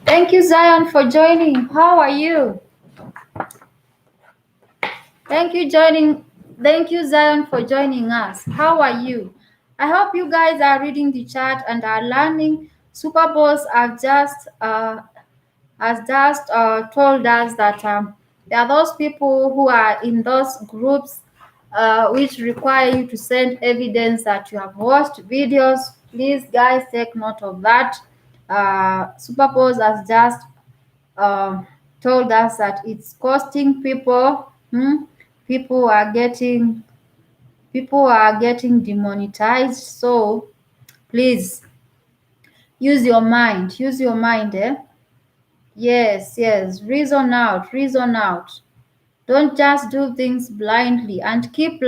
Thank you, Zion, for joining. How are you? Thank you, joining. Thank you, Zion, for joining us. How are you? I hope you guys are reading the chat and are learning. Super Boss has just told us that there are those people who are in those groups which require you to send evidence that you have watched videos. Please, guys, take note of that. Super Boss has just uh, told us that it's costing people. People are getting People are getting demonetized. So please use your mind. Use your mind, eh? Yes, yes. Reason out. Reason out. Don't just do things blindly and keep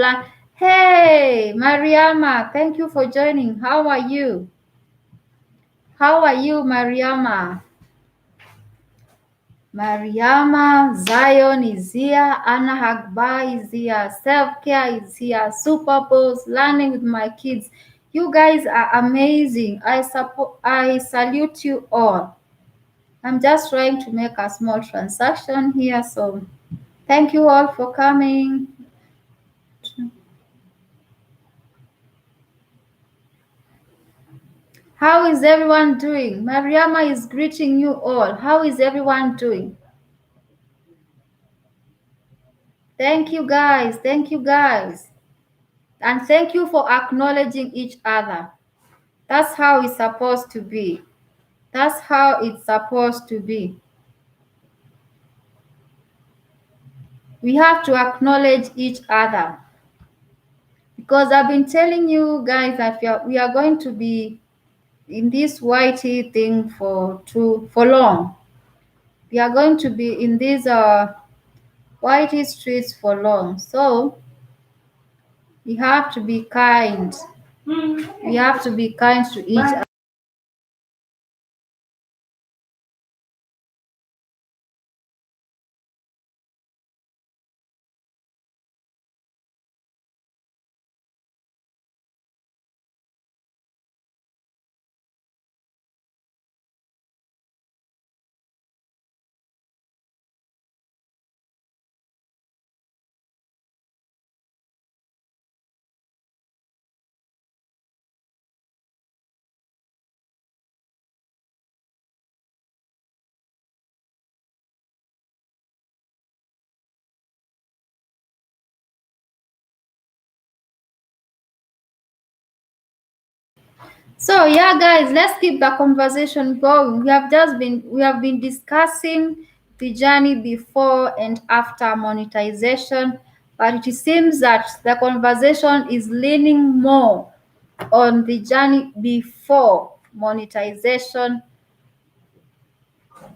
Hey, Mariama, thank you for joining. How are you? How are you, Mariama? Mariama, Zion is here, Anna Hagba is here, self-care is here, Super Bowls, learning with my kids. You guys are amazing. I salute you all. I'm just trying to make a small transaction here, so thank you all for coming. How is everyone doing? Mariama is greeting you all. How is everyone doing? Thank you guys. Thank you guys. And thank you for acknowledging each other. That's how it's supposed to be. That's how it's supposed to be. We have to acknowledge each other. Because I've been telling you guys that we are going to be in this YT thing for long. We are going to be in these YT streets for long. So we have to be kind. We have to be kind to each other. So yeah, guys, let's keep the conversation going. We have been discussing the journey before and after monetization, but it seems that the conversation is leaning more on the journey before monetization.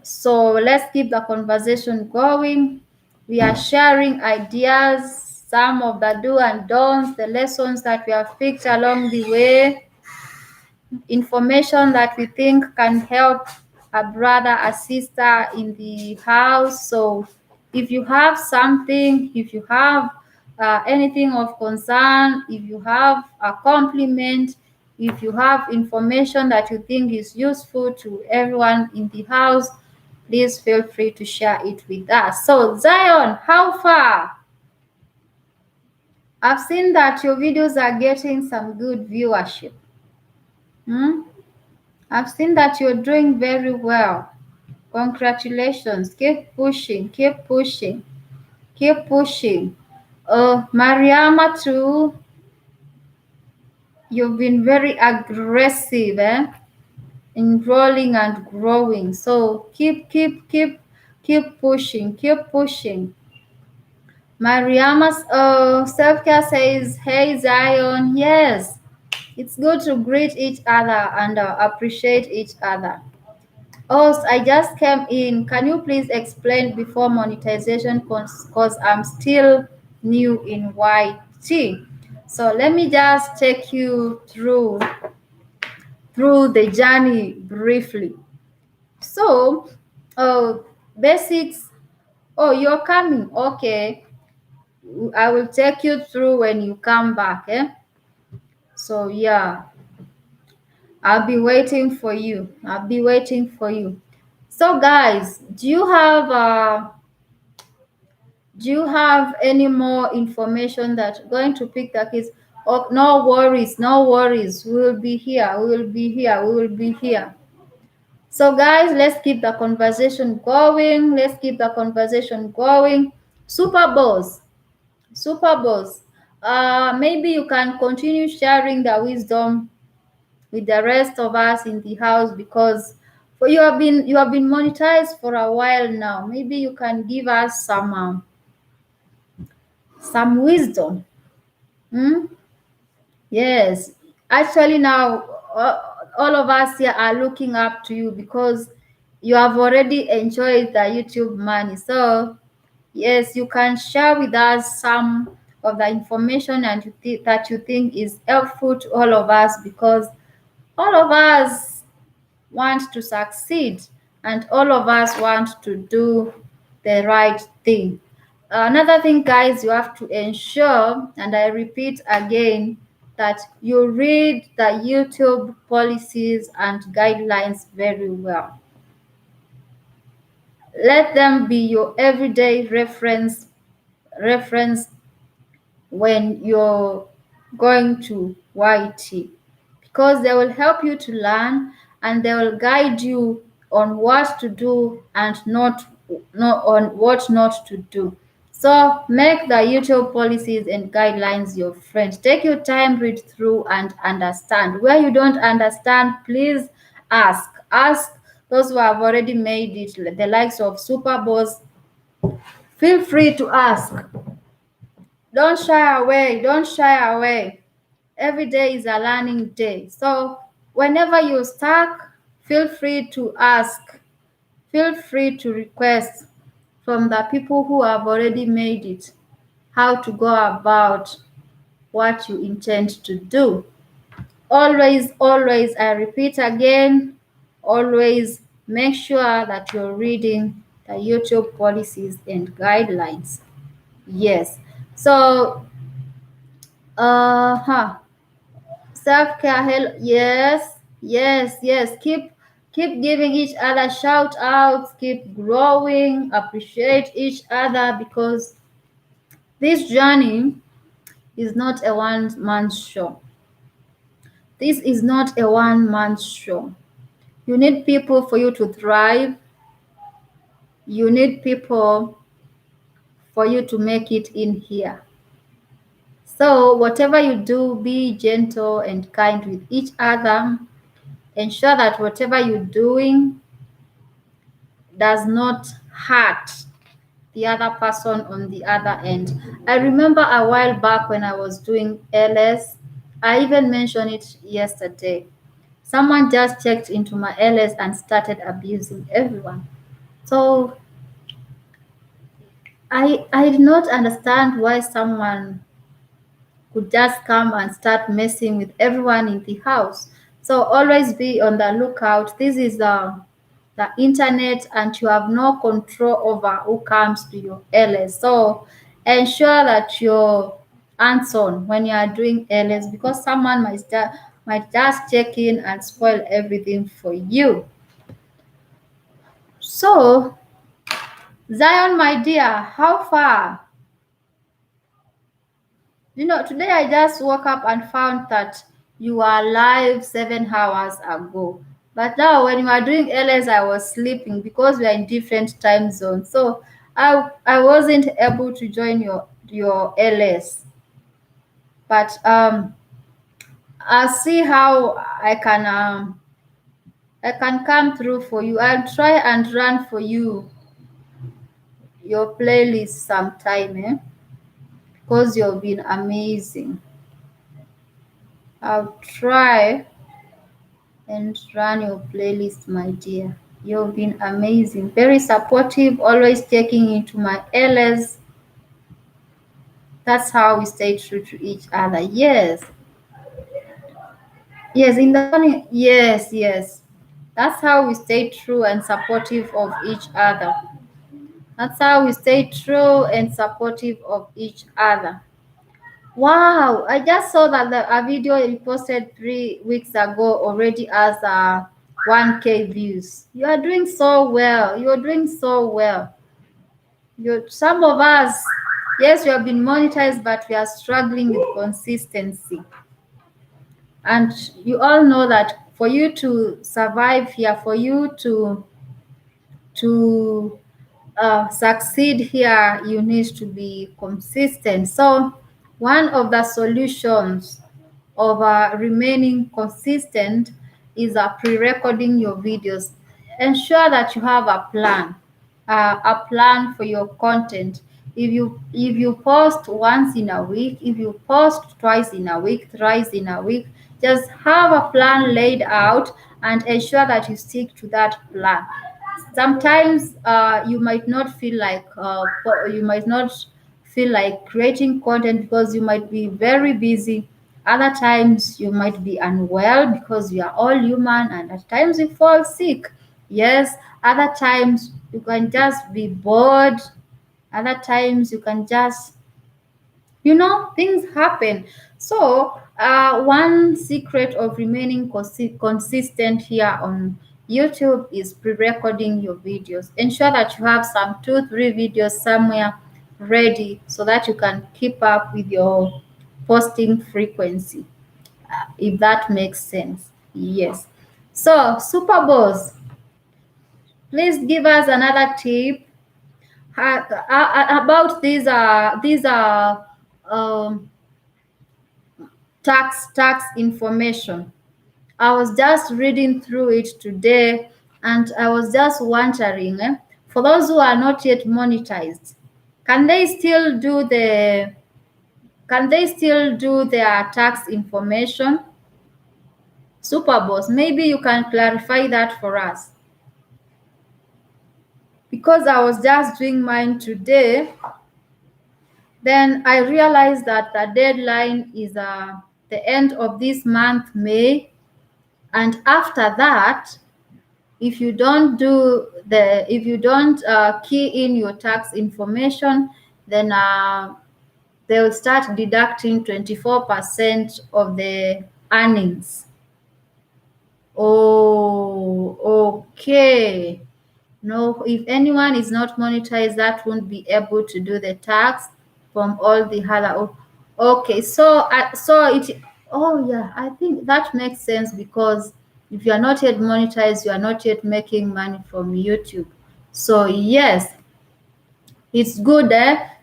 So let's keep the conversation going. We are sharing ideas, some of the do and don'ts, the lessons that we have picked along the way, information that we think can help a brother, a sister in the house. So if you have something, if you have anything of concern, if you have a compliment, if you have information that you think is useful to everyone in the house, please feel free to share it with us. So Zion, how far? I've seen that your videos are getting some good viewership. I've seen that you're doing very well. Congratulations. Keep pushing, keep pushing, keep pushing. Mariama too, you've been very aggressive, enrolling and growing. So keep pushing, keep pushing. Mariama's self-care says, hey Zion, yes, it's good to greet each other and appreciate each other. Oh, I just came in. Can you please explain before monetization? Because I'm still new in YT. So let me just take you through the journey briefly. So, basics. Oh, you're coming. Okay. I will take you through when you come back. So yeah, I'll be waiting for you. I'll be waiting for you. So guys, do you have any more information that going to pick the kids? Oh, no worries, no worries. We will be here. We will be here. We will be here. So guys, let's keep the conversation going. Let's keep the conversation going. Super boss. Super boss. Maybe you can continue sharing the wisdom with the rest of us in the house, because for you have been monetized for a while now. Maybe you can give us some wisdom. Hmm? Yes, actually, now all of us here are looking up to you because you have already enjoyed the YouTube money. So, yes, you can share with us some of the information and that you think is helpful to all of us, because all of us want to succeed and all of us want to do the right thing. Another thing, guys, you have to ensure, and I repeat again, that you read the YouTube policies and guidelines very well. Let them be your everyday reference when you're going to YT, because they will help you to learn and they will guide you on what to do and not on what not to do. So make the YouTube policies and guidelines your friend. Take your time, read through and understand. Where you don't understand, please ask. Ask those who have already made it, the likes of Super Boss. Feel free to ask. Don't shy away. Don't shy away. Every day is a learning day. So whenever you're stuck, feel free to ask. Feel free to request from the people who have already made it how to go about what you intend to do. Always, always, I repeat again, always make sure that you're reading the YouTube policies and guidelines. Yes. So, huh. Self-care, yes, yes, yes. Keep giving each other shout outs, keep growing, appreciate each other, because this journey is not a one-man show. This is not a one-man show. You need people for you to thrive. You need people for you to make it in here. So whatever you do, be gentle and kind with each other. Ensure that whatever you're doing does not hurt the other person on the other end. I remember a while back when I was doing LS, I even mentioned it yesterday. Someone just checked into my LS and started abusing everyone. So I did not understand why someone could just come and start messing with everyone in the house. So always be on the lookout. This is the internet and you have no control over who comes to your LS. So ensure that you're hands-on when you are doing LS, because someone might just check in and spoil everything for you. So Zion, my dear, how far? Today I just woke up and found that you are live 7 hours ago. But now when you are doing LS, I was sleeping because we are in different time zones. So I wasn't able to join your LS. But I'll see how I can come through for you. I'll try and run for you your playlist sometime, because you've been amazing. I'll try and run your playlist, my dear. You've been amazing, very supportive, always taking into my LS. That's how we stay true to each other. Yes, yes, in the morning. Yes, yes. That's how we stay true and supportive of each other. That's how we stay true and supportive of each other. Wow, I just saw that a video you posted 3 weeks ago already has 1K views. You are doing so well. You are doing so well. Some of us, yes, we have been monetized, but we are struggling with consistency. And you all know that for you to survive here, for you to succeed here, you need to be consistent. So one of the solutions of remaining consistent is pre-recording your videos. Ensure that you have a plan for your content. If you post once in a week, if you post twice in a week, thrice in a week, just have a plan laid out and ensure that you stick to that plan. Sometimes you might not feel like creating content because you might be very busy. Other times you might be unwell because we are all human, and at times we fall sick. Yes, other times you can just be bored. Other times you can just, things happen. So one secret of remaining consistent here on YouTube is pre-recording your videos. Ensure that you have some 2 3 videos somewhere ready so that you can keep up with your posting frequency, if that makes sense. Yes. So super boss, please give us another tip about these um, tax information. I was just reading through it today, and I was just wondering, for those who are not yet monetized, can they still do their tax information? Super boss, maybe you can clarify that for us, because I was just doing mine today. Then I realized that the deadline is the end of this month, May, and after that, if you don't key in your tax information, then they will start deducting 24% of the earnings. Oh, okay. No, if anyone is not monetized, that won't be able to do the tax from all the other. Okay, Oh yeah, I think that makes sense, because if you are not yet monetized, you are not yet making money from YouTube. So yes, it's good.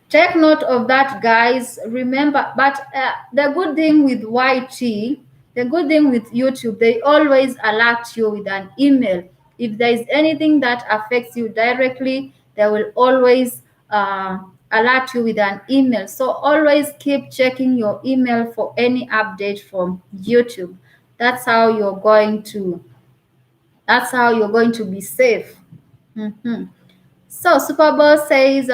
Take note of that, guys. Remember, but the good thing with the good thing with YouTube, they always alert you with an email. If there is anything that affects you directly, they will always alert you with an email. So always keep checking your email for any update from YouTube. That's how you're going to. That's how you're going to be safe. Mhm. So Super Boss says,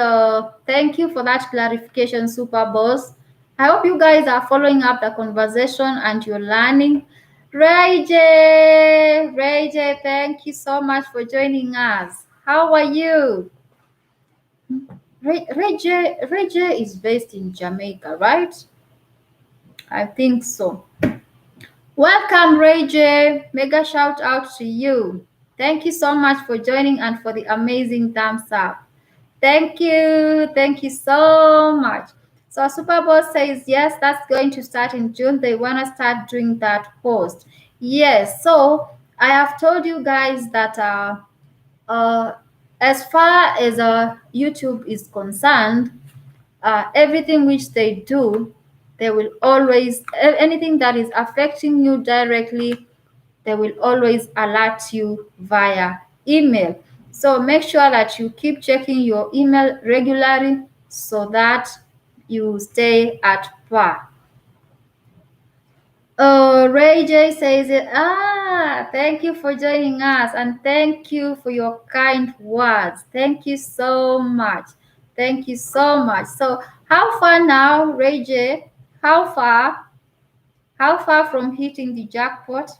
thank you for that clarification, Super Boss. I hope you guys are following up the conversation and you're learning. Ray J, thank you so much for joining us. How are you? Ray J is based in Jamaica, right? I think so. Welcome, Ray J. Mega shout out to you. Thank you so much for joining and for the amazing thumbs up. Thank you. Thank you so much. So Super Boss says, yes, that's going to start in June. They want to start doing that post. Yes. So I have told you guys that uh, as far as YouTube is concerned, everything which they do, they will always, anything that is affecting you directly, they will always alert you via email. So make sure that you keep checking your email regularly so that you stay at par. Ray J says it. Thank you for joining us, and thank you for your kind words. Thank you so much. Thank you so much. So, how far now, Ray J? How far? How far from hitting the jackpot?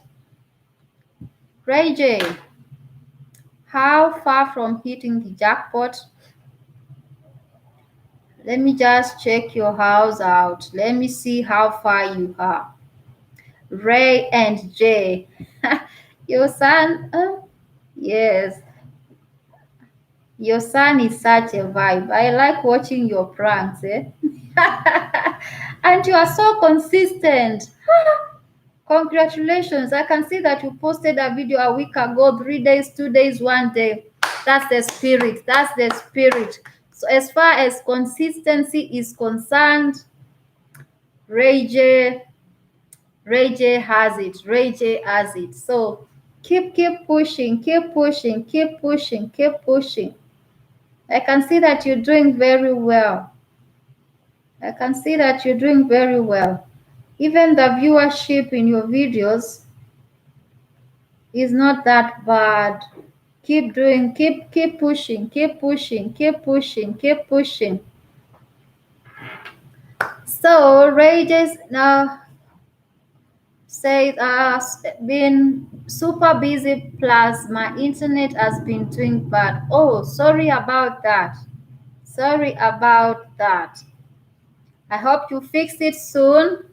Ray J, how far from hitting the jackpot? Let me just check your house out. Let me see how far you are. Ray and Jay. Your son, yes, your son is such a vibe. I like watching your pranks, eh? And you are so consistent. Congratulations. I can see that you posted a video a week ago, 3 days, 2 days, 1 day. That's the spirit. That's the spirit. So as far as consistency is concerned, Ray J has it. Ray J has it. So keep pushing, keep pushing, keep pushing, keep pushing. I can see that you're doing very well. I can see that you're doing very well. Even the viewership in your videos is not that bad. Keep doing, keep pushing, keep pushing, keep pushing, keep pushing. So Rages now said been super busy plus my internet has been doing bad. Oh, sorry about that. Sorry about that. I hope you fix it soon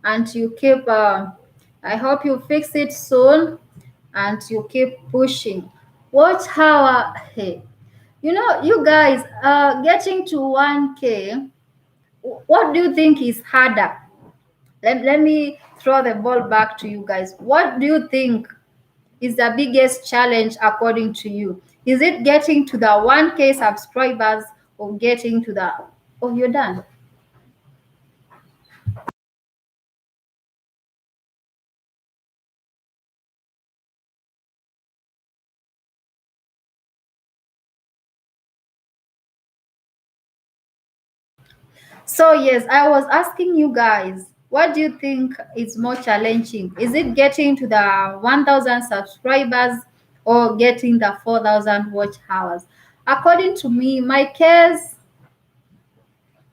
and you keep I hope you fix it soon and you keep pushing. Watch how hey, you know, you guys getting to 1K. What do you think is harder? Let me throw the ball back to you guys. What do you think is the biggest challenge according to you? Is it getting to the 1K subscribers or getting to the oh, you're done? So yes, I was asking you guys, what do you think is more challenging? Is it getting to the 1,000 subscribers or getting the 4,000 watch hours? According to me, my case,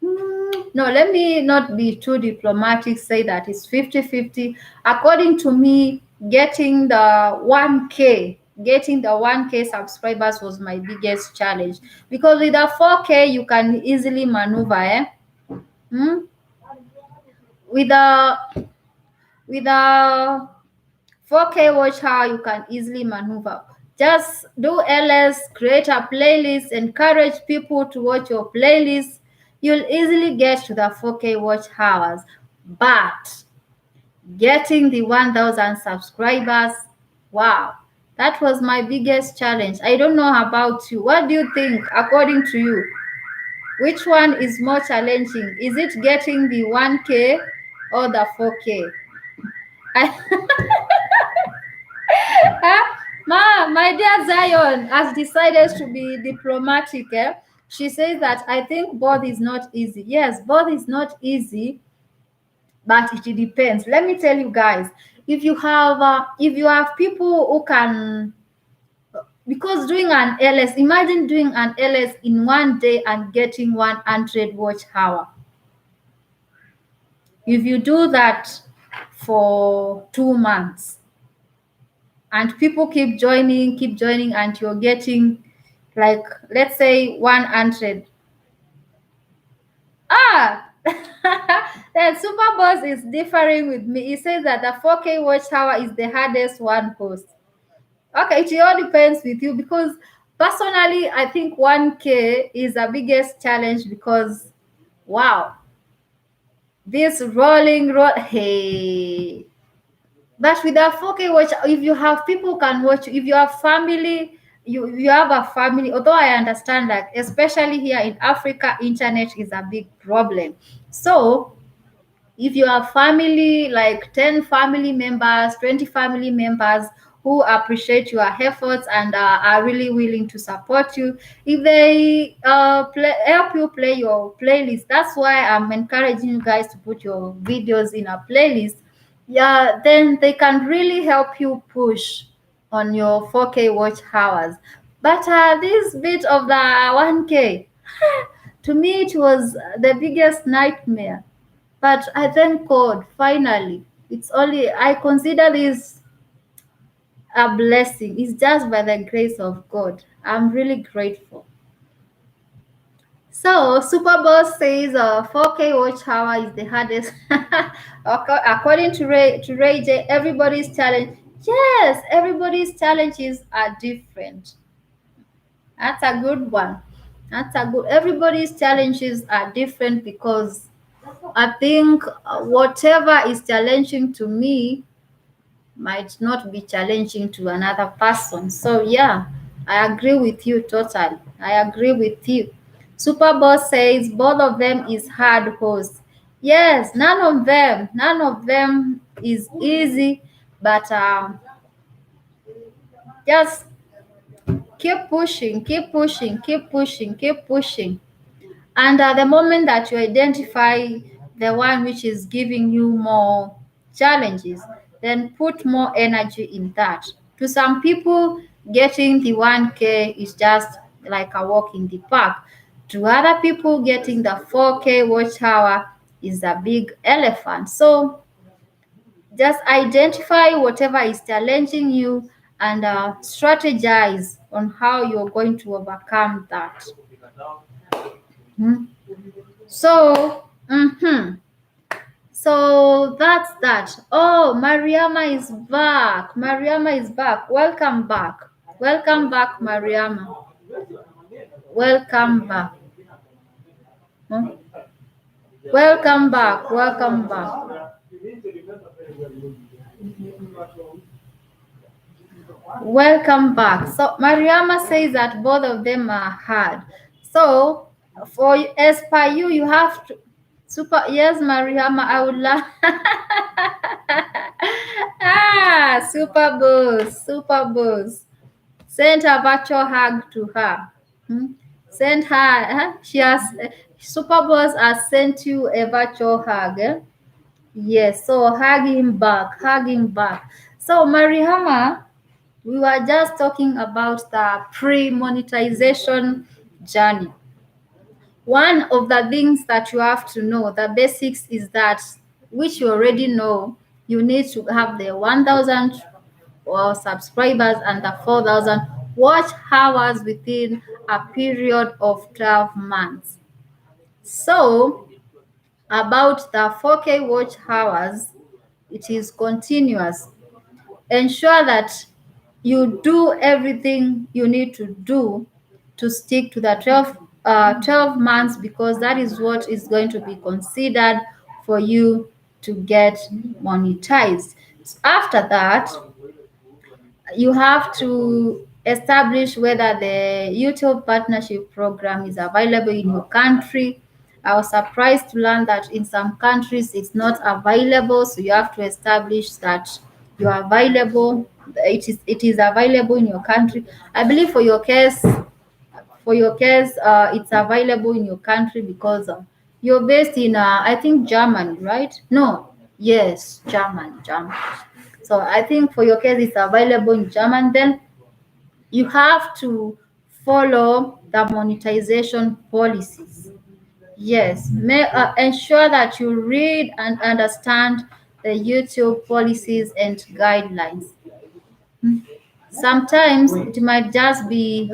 no, let me not be too diplomatic, say that it's 50-50. According to me, getting the 1K subscribers was my biggest challenge because with the 4K, you can easily maneuver, eh? Hmm? With a 4K watch hour, you can easily maneuver. Just do LS, create a playlist, encourage people to watch your playlist. You'll easily get to the 4K watch hours. But getting the 1,000 subscribers, wow, that was my biggest challenge. I don't know about you. What do you think, according to you? Which one is more challenging? Is it getting the 1K or the 4K? I, my dear Zion has decided to be diplomatic. Eh? She says that I think both is not easy. Yes, both is not easy, but it depends. Let me tell you guys, if you have people who can, because doing an LS, imagine doing an LS in 1 day and getting 100 watch hour. If you do that for 2 months and people keep joining, and you're getting, like, let's say 100. Ah, then Super Boss is differing with me. He says that the 4K watch hour is the hardest one post. Okay, it all depends with you because personally, I think 1K is the biggest challenge because, wow, this hey. But with a 4K watch, if you have people who can watch, if you have family, you have a family. Although I understand that, especially here in Africa, internet is a big problem. So if you have family, like 10 family members, 20 family members who appreciate your efforts and are really willing to support you, if they help you play your playlist, that's why I'm encouraging you guys to put your videos in a playlist. Yeah, then they can really help you push on your 4K watch hours. But this bit of the 1K, to me, it was the biggest nightmare. But I thank God, finally. It's only, I consider this a blessing. It's just by the grace of God. I'm really grateful. So, Super Boss says 4K watch hour is the hardest. According to Ray J, everybody's challenge. Yes, everybody's challenges are different. That's a good one. That's a good. Everybody's challenges are different because I think whatever is challenging to me might not be challenging to another person. So yeah, I agree with you totally. I agree with you. Superboss says both of them is hard host. Yes, none of them is easy, but just keep pushing, keep pushing, keep pushing, keep pushing. And at the moment that you identify the one which is giving you more challenges, then put more energy in that. To some people, getting the 1K is just like a walk in the park. To other people, getting the 4K watch hour is a big elephant. So just identify whatever is challenging you and strategize on how you're going to overcome that. Hmm. So, so that's that. Oh, Mariama is back. Mariama is back. Welcome back. Welcome back, Mariama. Welcome back. Hmm? Welcome back. Welcome back. Welcome back. So Mariama says that both of them are hard. So for as per you, you have to super yes, Mariama, I would love super boss, super boss. Send a virtual hug to her. Hmm? Send her. She has super boss has sent you a virtual hug. Eh? Yes. So hug him back. Hug him back. So Mariama, we were just talking about the pre-monetization journey. One of the things that you have to know, the basics, is that, which you already know, you need to have the 1,000 or subscribers and the 4,000 watch hours within a period of 12 months. So, about the 4K watch hours, it is continuous. Ensure that you do everything you need to do to stick to the 12 months, because that is what is going to be considered for you to get monetized. After that, you have to establish whether the YouTube partnership program is available in your country. I was surprised to learn that in some countries it's not available, so you have to establish that you are available. It is available in your country. I believe for your case, it's available in your country because you're based in I think Germany, right? No, yes, Germany. So I think for your case, it's available in German. Then you have to follow the monetization policies. Yes, ensure that you read and understand the YouTube policies and guidelines. Sometimes it might just be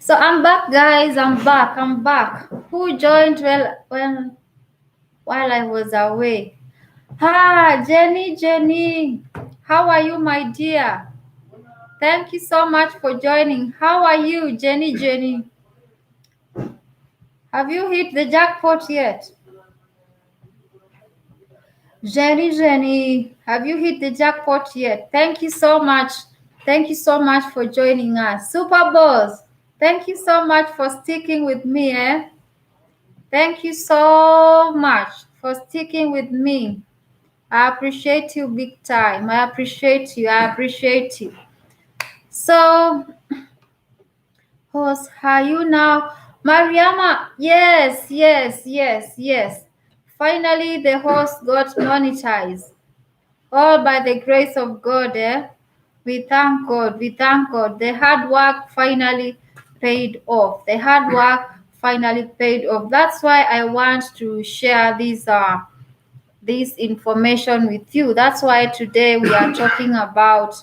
So I'm back, guys. I'm back. I'm back. Who joined while I was away? Jenny, Jenny. How are you, my dear? Thank you so much for joining. How are you, Jenny, Jenny? Have you hit the jackpot yet? Jenny, Jenny, have you hit the jackpot yet? Thank you so much. Thank you so much for joining us. Super Boss, thank you so much for sticking with me. Thank you so much for sticking with me. I appreciate you big time. I appreciate you. I appreciate you. So, host, are you now? Mariama, yes, yes, yes, yes. Finally, the host got monetized. All by the grace of God, We thank God. We thank God. The hard work finally paid off. The hard work finally paid off. That's why I want to share this information with you. That's why today we are talking about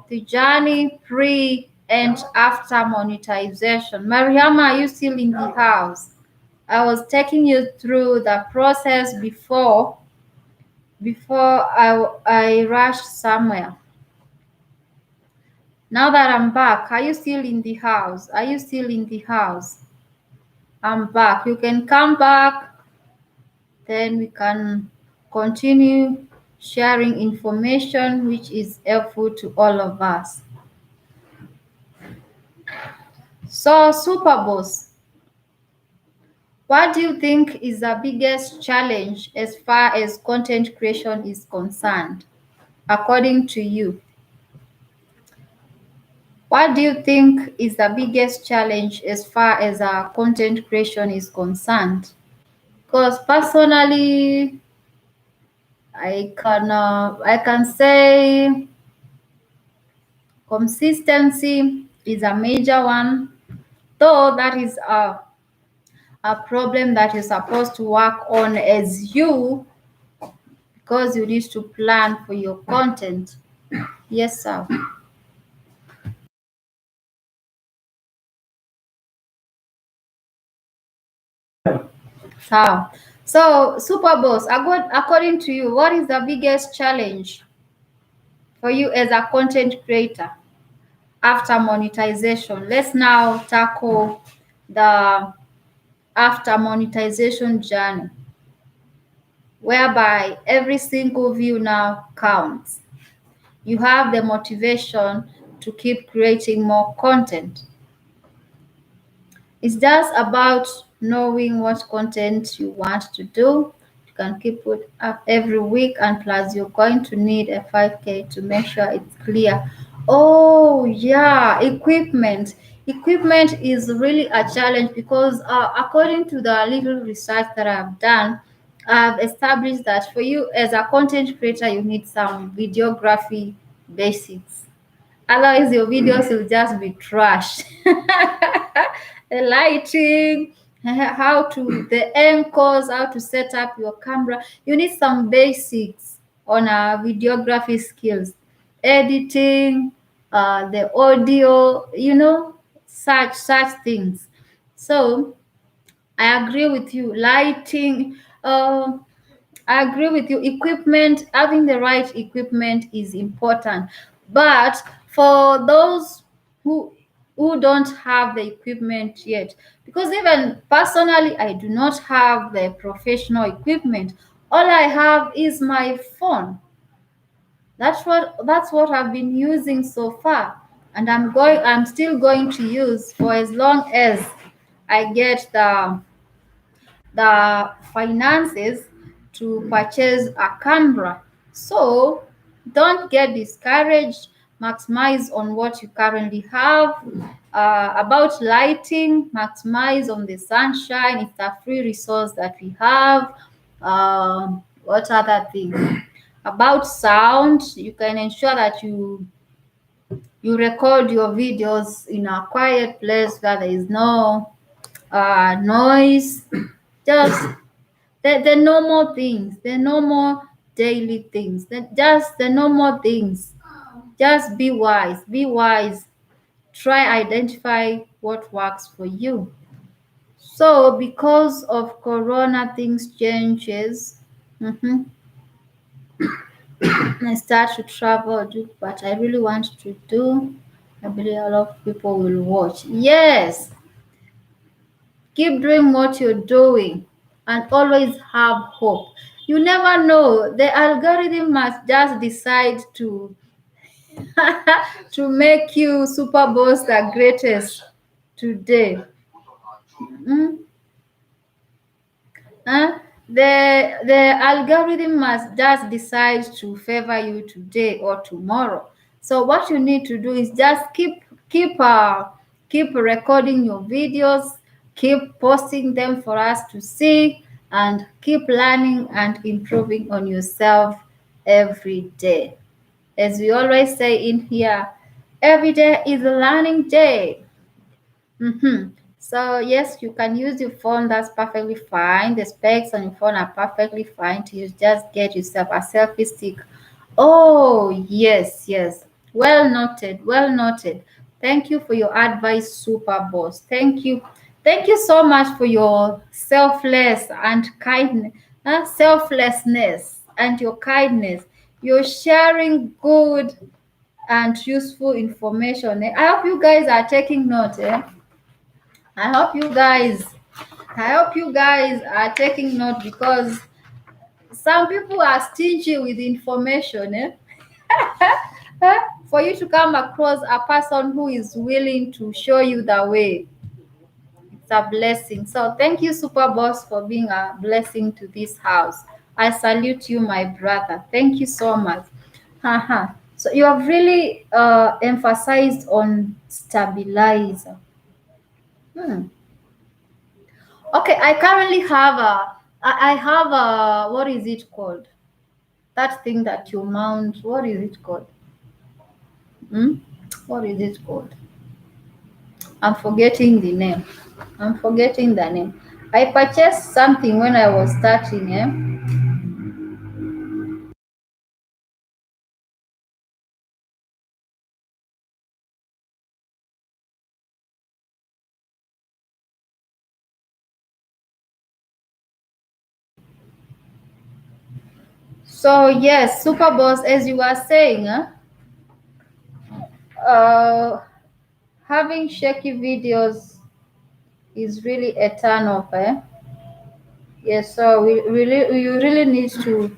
the journey pre and after monetization. Mariama, are you still in the house? I was taking you through the process before I rushed somewhere. Now that I'm back, are you still in the house? Are you still in the house? I'm back. You can come back, then we can continue sharing information which is helpful to all of us. So, Super Boss, what do you think is the biggest challenge as far as content creation is concerned, according to you? What do you think is the biggest challenge as far as our content creation is concerned? Because personally, I can say consistency is a major one, though that is a problem that you're supposed to work on as you, because you need to plan for your content. Yes, sir. So, Super Boss, according to you, what is the biggest challenge for you as a content creator after monetization? Let's now tackle the after monetization journey, whereby every single view now counts. You have the motivation to keep creating more content. It's just about knowing what content you want to do. You can keep it up every week, and plus you're going to need a 5K to make sure it's clear. Oh yeah, equipment. Equipment is really a challenge because according to the little research that I've done, I've established that for you as a content creator, you need some videography basics. Otherwise, your videos will just be trash. The lighting, the anchors, how to set up your camera. You need some basics on videography skills, editing, the audio, such things. So I agree with you. Lighting. I agree with you. Equipment, having the right equipment is important. But for those who don't have the equipment yet, because even personally, I do not have the professional equipment. All I have is my phone. That's what I've been using so far, and I'm still going to use for as long as I get the finances to purchase a camera. So don't get discouraged. Maximize on what you currently have. About lighting, maximize on the sunshine. It's a free resource that we have. What other things? About sound, you can ensure that you record your videos in a quiet place where there is no noise. Just the normal things, the normal daily things, just the normal things. Just be wise, be wise. Try identify what works for you. So because of Corona, things changes. I start to travel, do what I really want to do. I believe a lot of people will watch. Yes, keep doing what you're doing and always have hope. You never know. The algorithm must just decide to to make you super boss the greatest today. Mm? Huh? The algorithm must just decide to favor you today or tomorrow. So what you need to do is just keep recording your videos, keep posting them for us to see, and keep learning and improving on yourself every day. As we always say in here, every day is a learning day. So yes, you can use your phone. That's perfectly fine. The specs on your phone are perfectly fine to use. Just get yourself a selfie stick. Oh yes, yes. Well noted. Well noted. Thank you for your advice, super boss. Thank you. Thank you so much for your selfless and kindness, selflessness and your kindness. You're sharing good and useful information. I hope you guys are taking note. I hope you guys I hope you guys are taking note because some people are stingy with information. For you to come across a person who is willing to show you the way, it's a blessing. So thank you, Super Boss, for being a blessing to this house. I salute you, my brother. Thank you so much. So you have really emphasized on stabilizer. Hmm. Okay, I currently have I have a, what is it called? That thing that you mount, what is it called? Hmm? What is it called? I'm forgetting the name. I'm forgetting the name. I purchased something when I was starting, So yes, Super Boss, as you were saying, uh, having shaky videos is really a turn off, Yes, so you really need to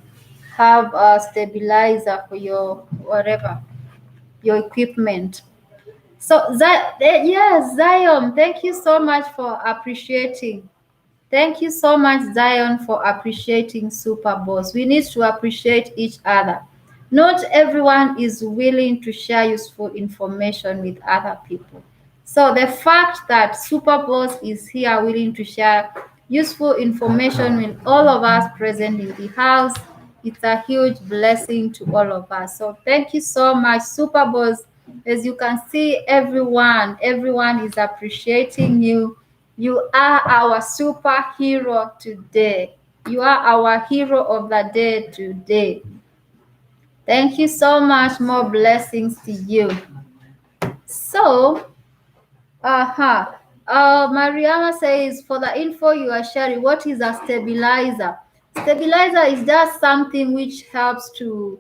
have a stabilizer for your whatever your equipment. So yes, Zion, thank you so much for appreciating. Thank you so much, Zion, for appreciating Super Boss. We need to appreciate each other. Not everyone is willing to share useful information with other people. So the fact that Super Boss is here willing to share useful information with all of us present in the house, it's a huge blessing to all of us. So thank you so much, Super Boss. As you can see, everyone is appreciating you. You are our superhero today. You are our hero of the day today. Thank you so much. More blessings to you. So, Mariama says, for the info you are sharing, what is a stabilizer? Stabilizer is just something which helps to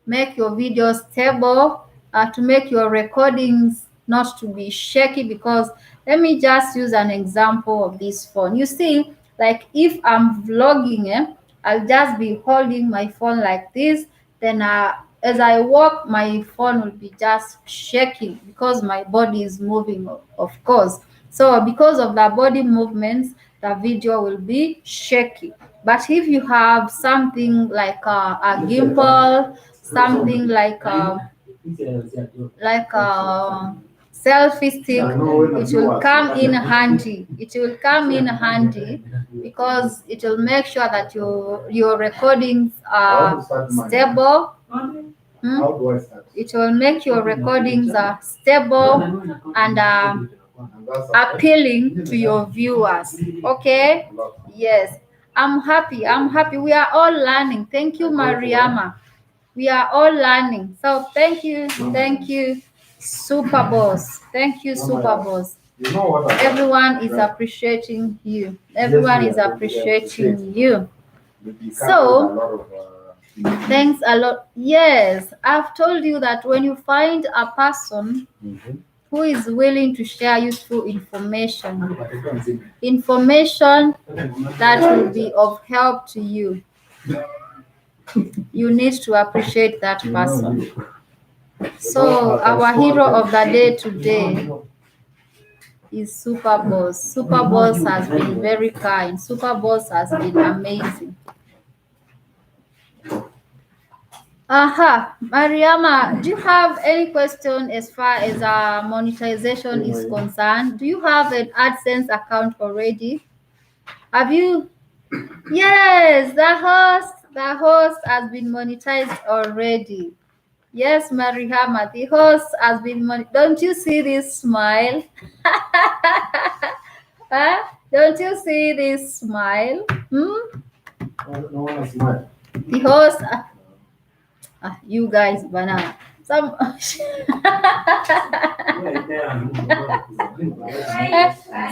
make your video stable, to make your recordings not to be shaky. Because let me just use an example of this phone. You see, like if I'm vlogging, I'll just be holding my phone like this. Then as I walk, my phone will be just shaking because my body is moving, of course. So because of the body movements, the video will be shaky. But if you have something like a gimbal, something like a selfie stick, it will come in handy. It will come in handy because it will make sure that your recordings are stable. It will make your recordings stable and appealing to your viewers. Okay? Yes. I'm happy. I'm happy. We are all learning. Thank you, Mariama. We are all learning. So thank you, super boss. Thank you, super boss. Everyone is appreciating you. Everyone is appreciating you. So, thanks a lot. Yes, I've told you that when you find a person who is willing to share useful information that will be of help to you, you need to appreciate that person. So, our hero of the day today is Super Boss. Super Boss has been very kind. Super Boss has been amazing. Aha, Mariama, do you have any question as far as monetization is concerned? Do you have an AdSense account already? Have you? Yes, the host has been monetized already. Yes, Mariama, the host has been Don't you see this smile? Huh? Don't you see this smile? Hmm? The host, you guys, banana. Some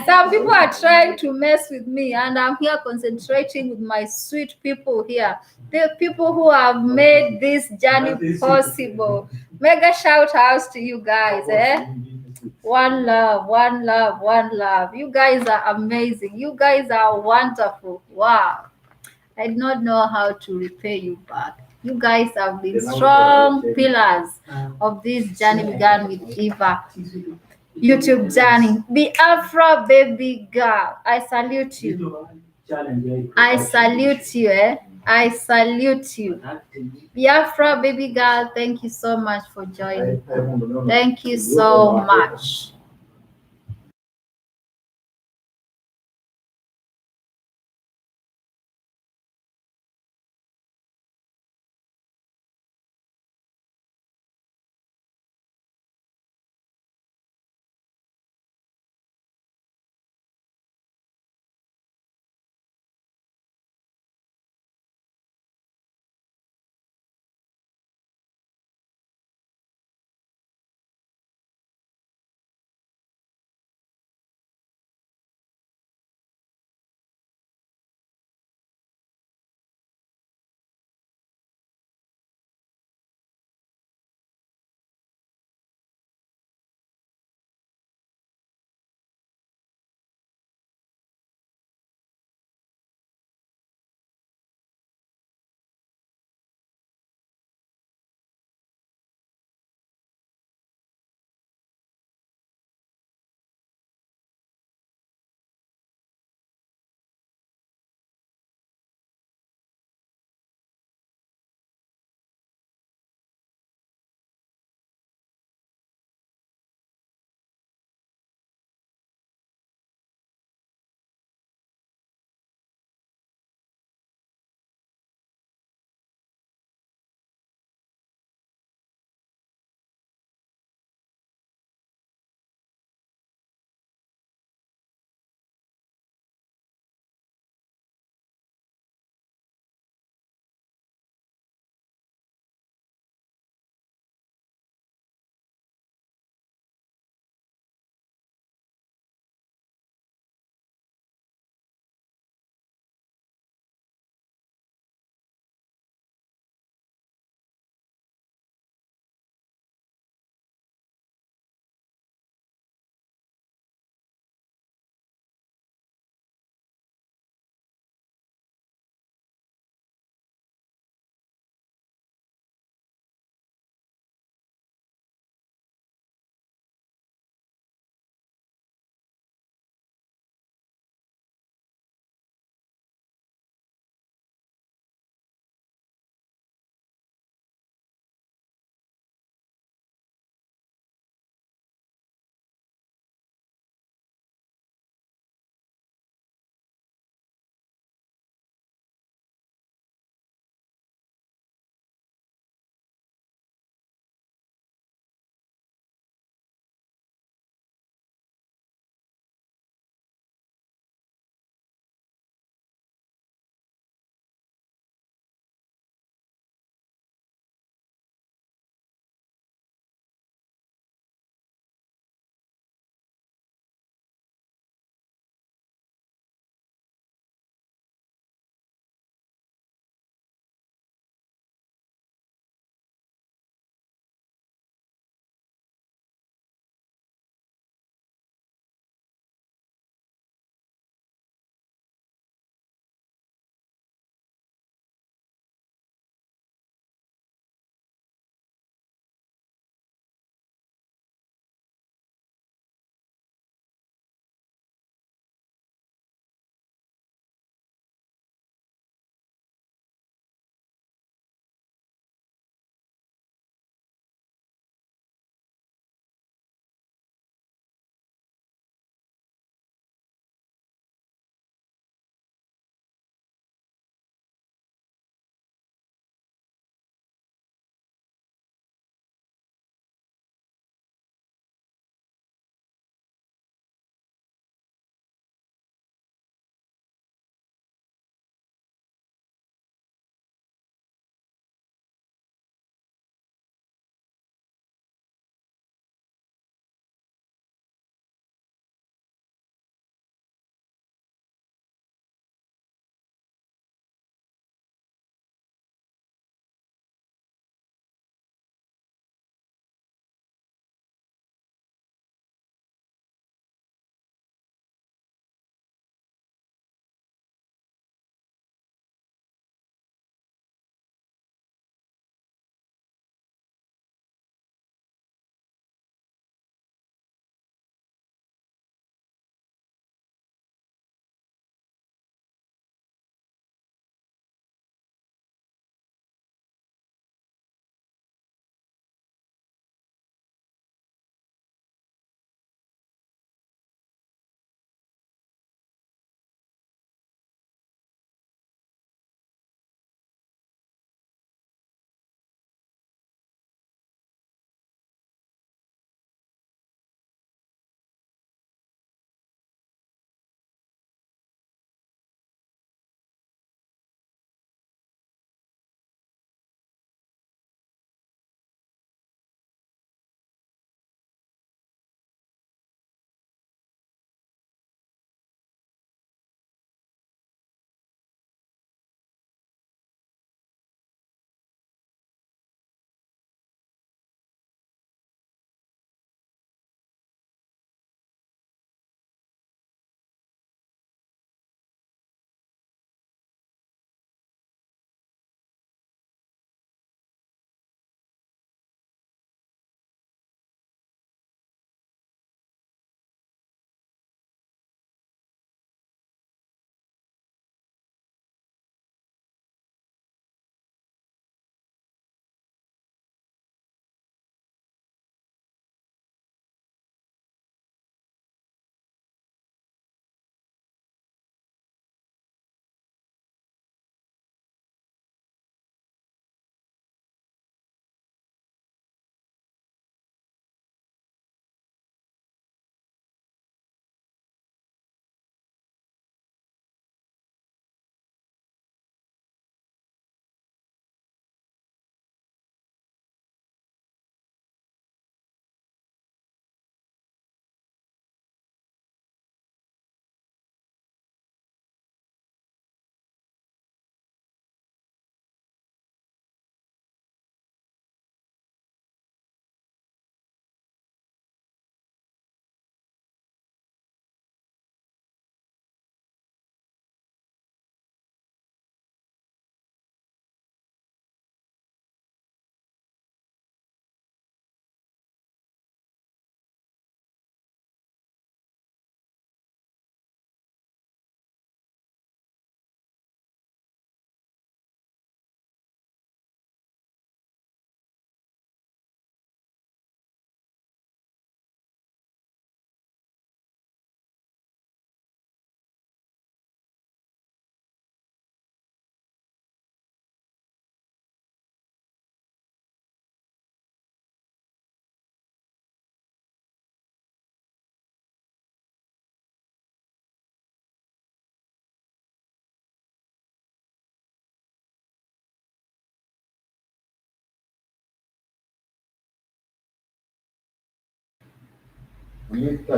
some people are trying to mess with me, and I'm here concentrating with my sweet people here. The people who have made this journey possible. Mega shout outs to you guys, eh? One love, one love, one love. You guys are amazing. You guys are wonderful. Wow. I do not know how to repay you back. You guys have been strong pillars of this journey began with Eva. YouTube journey. Biafra baby girl. I salute you. I salute you, eh? I salute you. Biafra baby girl, thank you so much for joining. Thank you so much.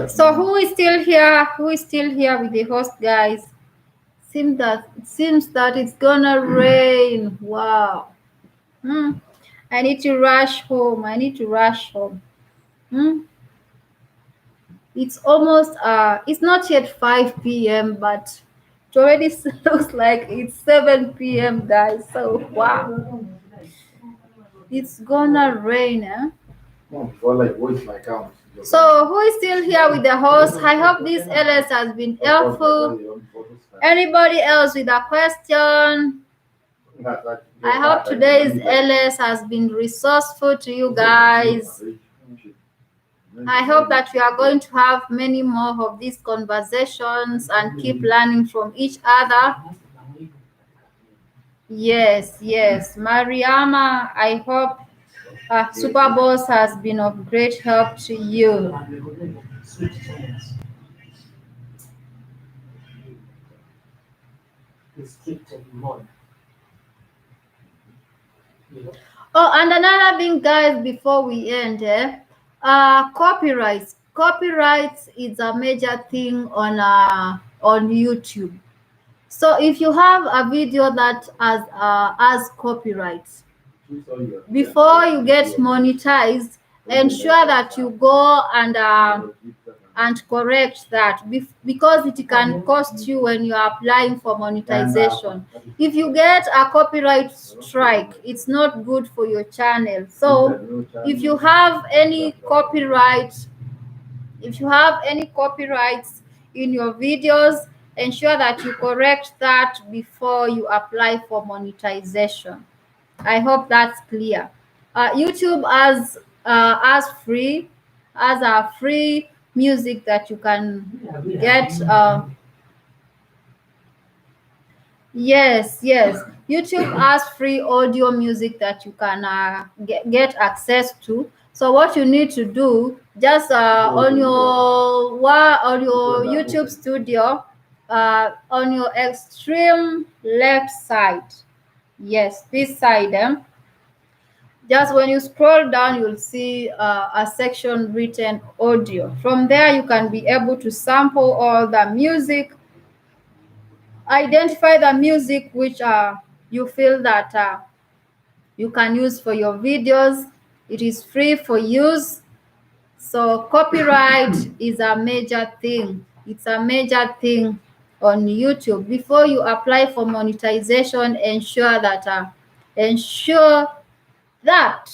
So who is still here? Who is still here with the host, guys? It seems that it's gonna rain. Wow. Hmm. I need to rush home. I need to rush home. Hmm. It's almost it's not yet 5 p.m., but it already looks like it's 7 p.m., guys. So wow. It's gonna rain, eh? So who is still here with the host? I hope this LS has been helpful. Anybody else with a question? I hope today's LS has been resourceful to you guys. I hope that we are going to have many more of these conversations and keep learning from each other. Yes, yes. Mariama, I hope Super Boss has been of great help to you. Oh, and another thing, guys, before we end, copyrights. Copyrights is a major thing on YouTube. So if you have a video that has copyrights, before you get monetized, ensure that you go and correct that because it can cost you when you are applying for monetization. If you get a copyright strike, it's not good for your channel. So if you have any copyrights in your videos, ensure that you correct that before you apply for monetization. I hope that's clear. YouTube has a free music that you can get. Yes, yes. YouTube has free audio music that you can get access to. So what you need to do, just on your YouTube studio, on your extreme left side. Yes, this side. Just when you scroll down, you'll see a section written audio. From there, you can be able to sample all the music, identify the music which you feel that you can use for your videos. It is free for use. So copyright is a major thing. It's a major thing on YouTube. Before you apply for monetization, ensure that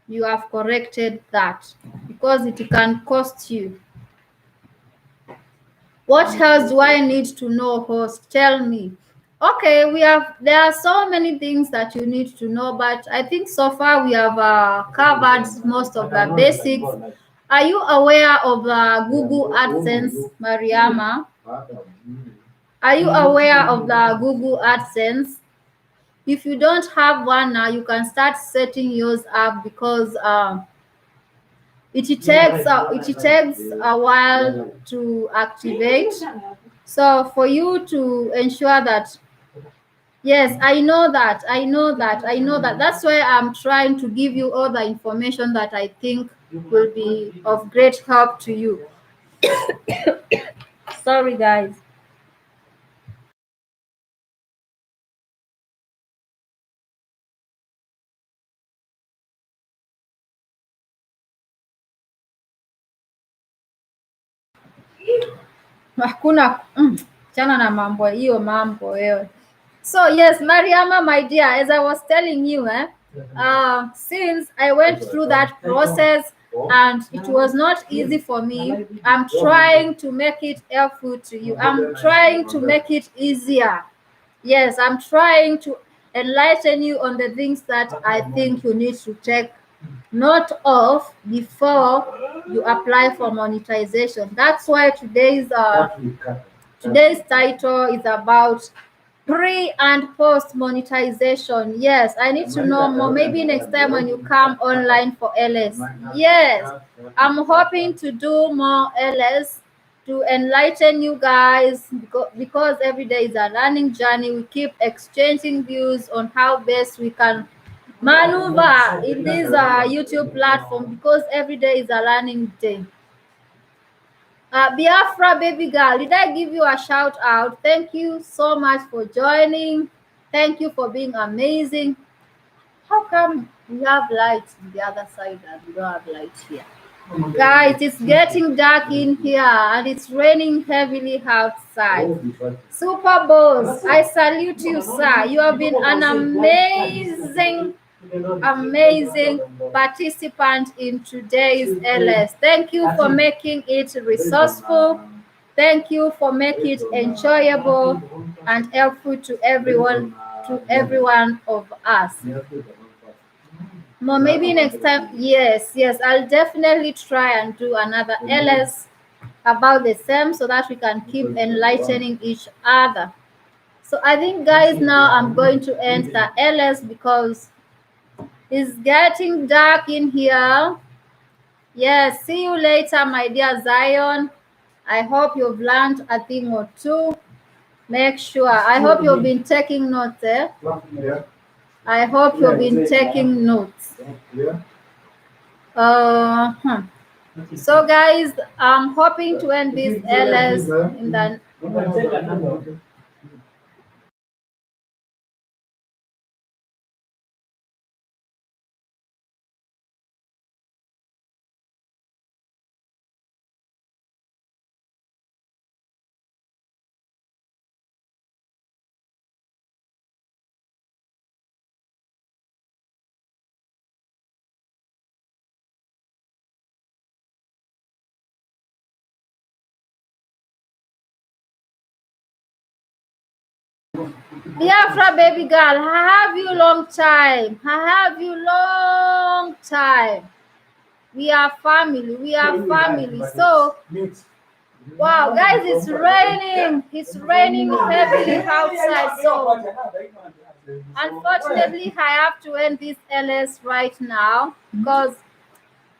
you have corrected that because it can cost you. What else do I need to know, host? Tell me. Okay, there are so many things that you need to know, but I think so far we have covered most of the basics. Are you aware of Google AdSense, Mariama? Are you aware of the Google AdSense? If you don't have one now, you can start setting yours up because it takes a while to activate. So for you to ensure that, yes, I know that. That's why I'm trying to give you all the information that I think will be of great help to you. Sorry, guys. Hakuna chana na mambo wewe. So yes, Mariama, my dear, as I was telling you, since I went through that process and it was not easy for me, I'm trying to make it helpful to you. I'm trying to make it easier. Yes, I'm trying to enlighten you on the things that I think you need to take note of before you apply for monetization. That's why today's title is about pre and post monetization. Yes, I need to know more. Maybe next time when you come online for LS. Yes, I'm hoping to do more LS to enlighten you guys because every day is a learning journey. We keep exchanging views on how best we can maneuver in this YouTube platform because every day is a learning day. Biafra baby girl, did I give you a shout out? Thank you so much for joining. Thank you for being amazing. How come we have lights on the other side and we don't have lights here? Guys, it's getting dark in here and it's raining heavily outside. Super Boss, I salute you, sir. You have been an amazing participant in today's LS. Thank you for making it resourceful. Thank you for making it enjoyable and helpful to everyone of us. Maybe next time, yes, I'll definitely try and do another LS about the same so that we can keep enlightening each other. So I think, guys, now I'm going to end the LS because it's getting dark in here. Yes, see you later, my dear Zion. I hope you've learned a thing or two. Make sure. I hope you've been taking notes. I hope you've been taking notes. Uh, hmm. So, guys, I'm hoping to end this LS in the. Biafra baby girl, I have you long time. I have you long time. We are family. We are family. So, wow, guys, it's raining. It's raining heavily outside. So, unfortunately, I have to end this LS right now because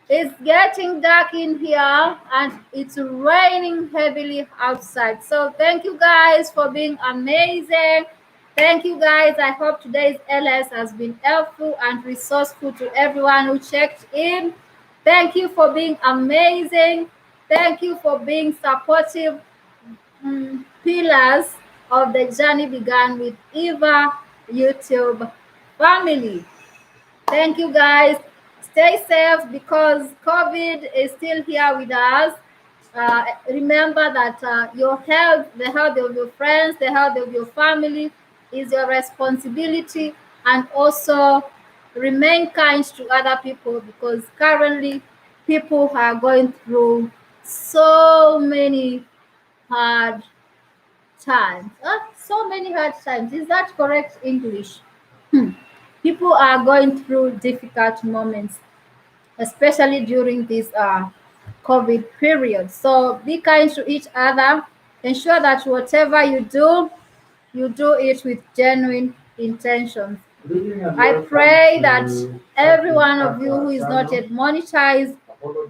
it's getting dark in here and it's raining heavily outside. So thank you guys for being amazing. Thank you guys. I hope today's LS has been helpful and resourceful to everyone who checked in. Thank you for being amazing. Thank you for being supportive pillars of the journey began with Eva YouTube family. Thank you guys. Stay safe because COVID is still here with us. Remember that your health, the health of your friends, the health of your family is your responsibility. And also remain kind to other people because currently people are going through so many hard times. So many hard times. Is that correct English? People are going through difficult moments, especially during this COVID period. So be kind to each other. Ensure that whatever you do it with genuine intentions. I pray that every one of you who is not yet monetized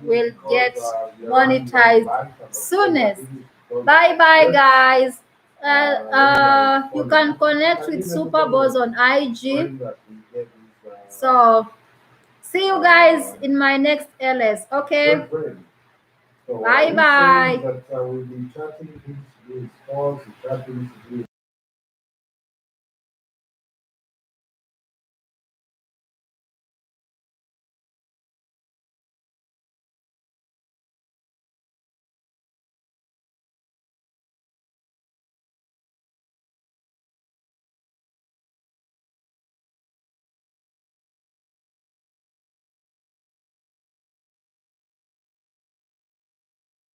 will get monetized soonest. Bye bye, guys. You can connect with Super Boss on IG. So see you guys in my next LS. Okay. Bye bye.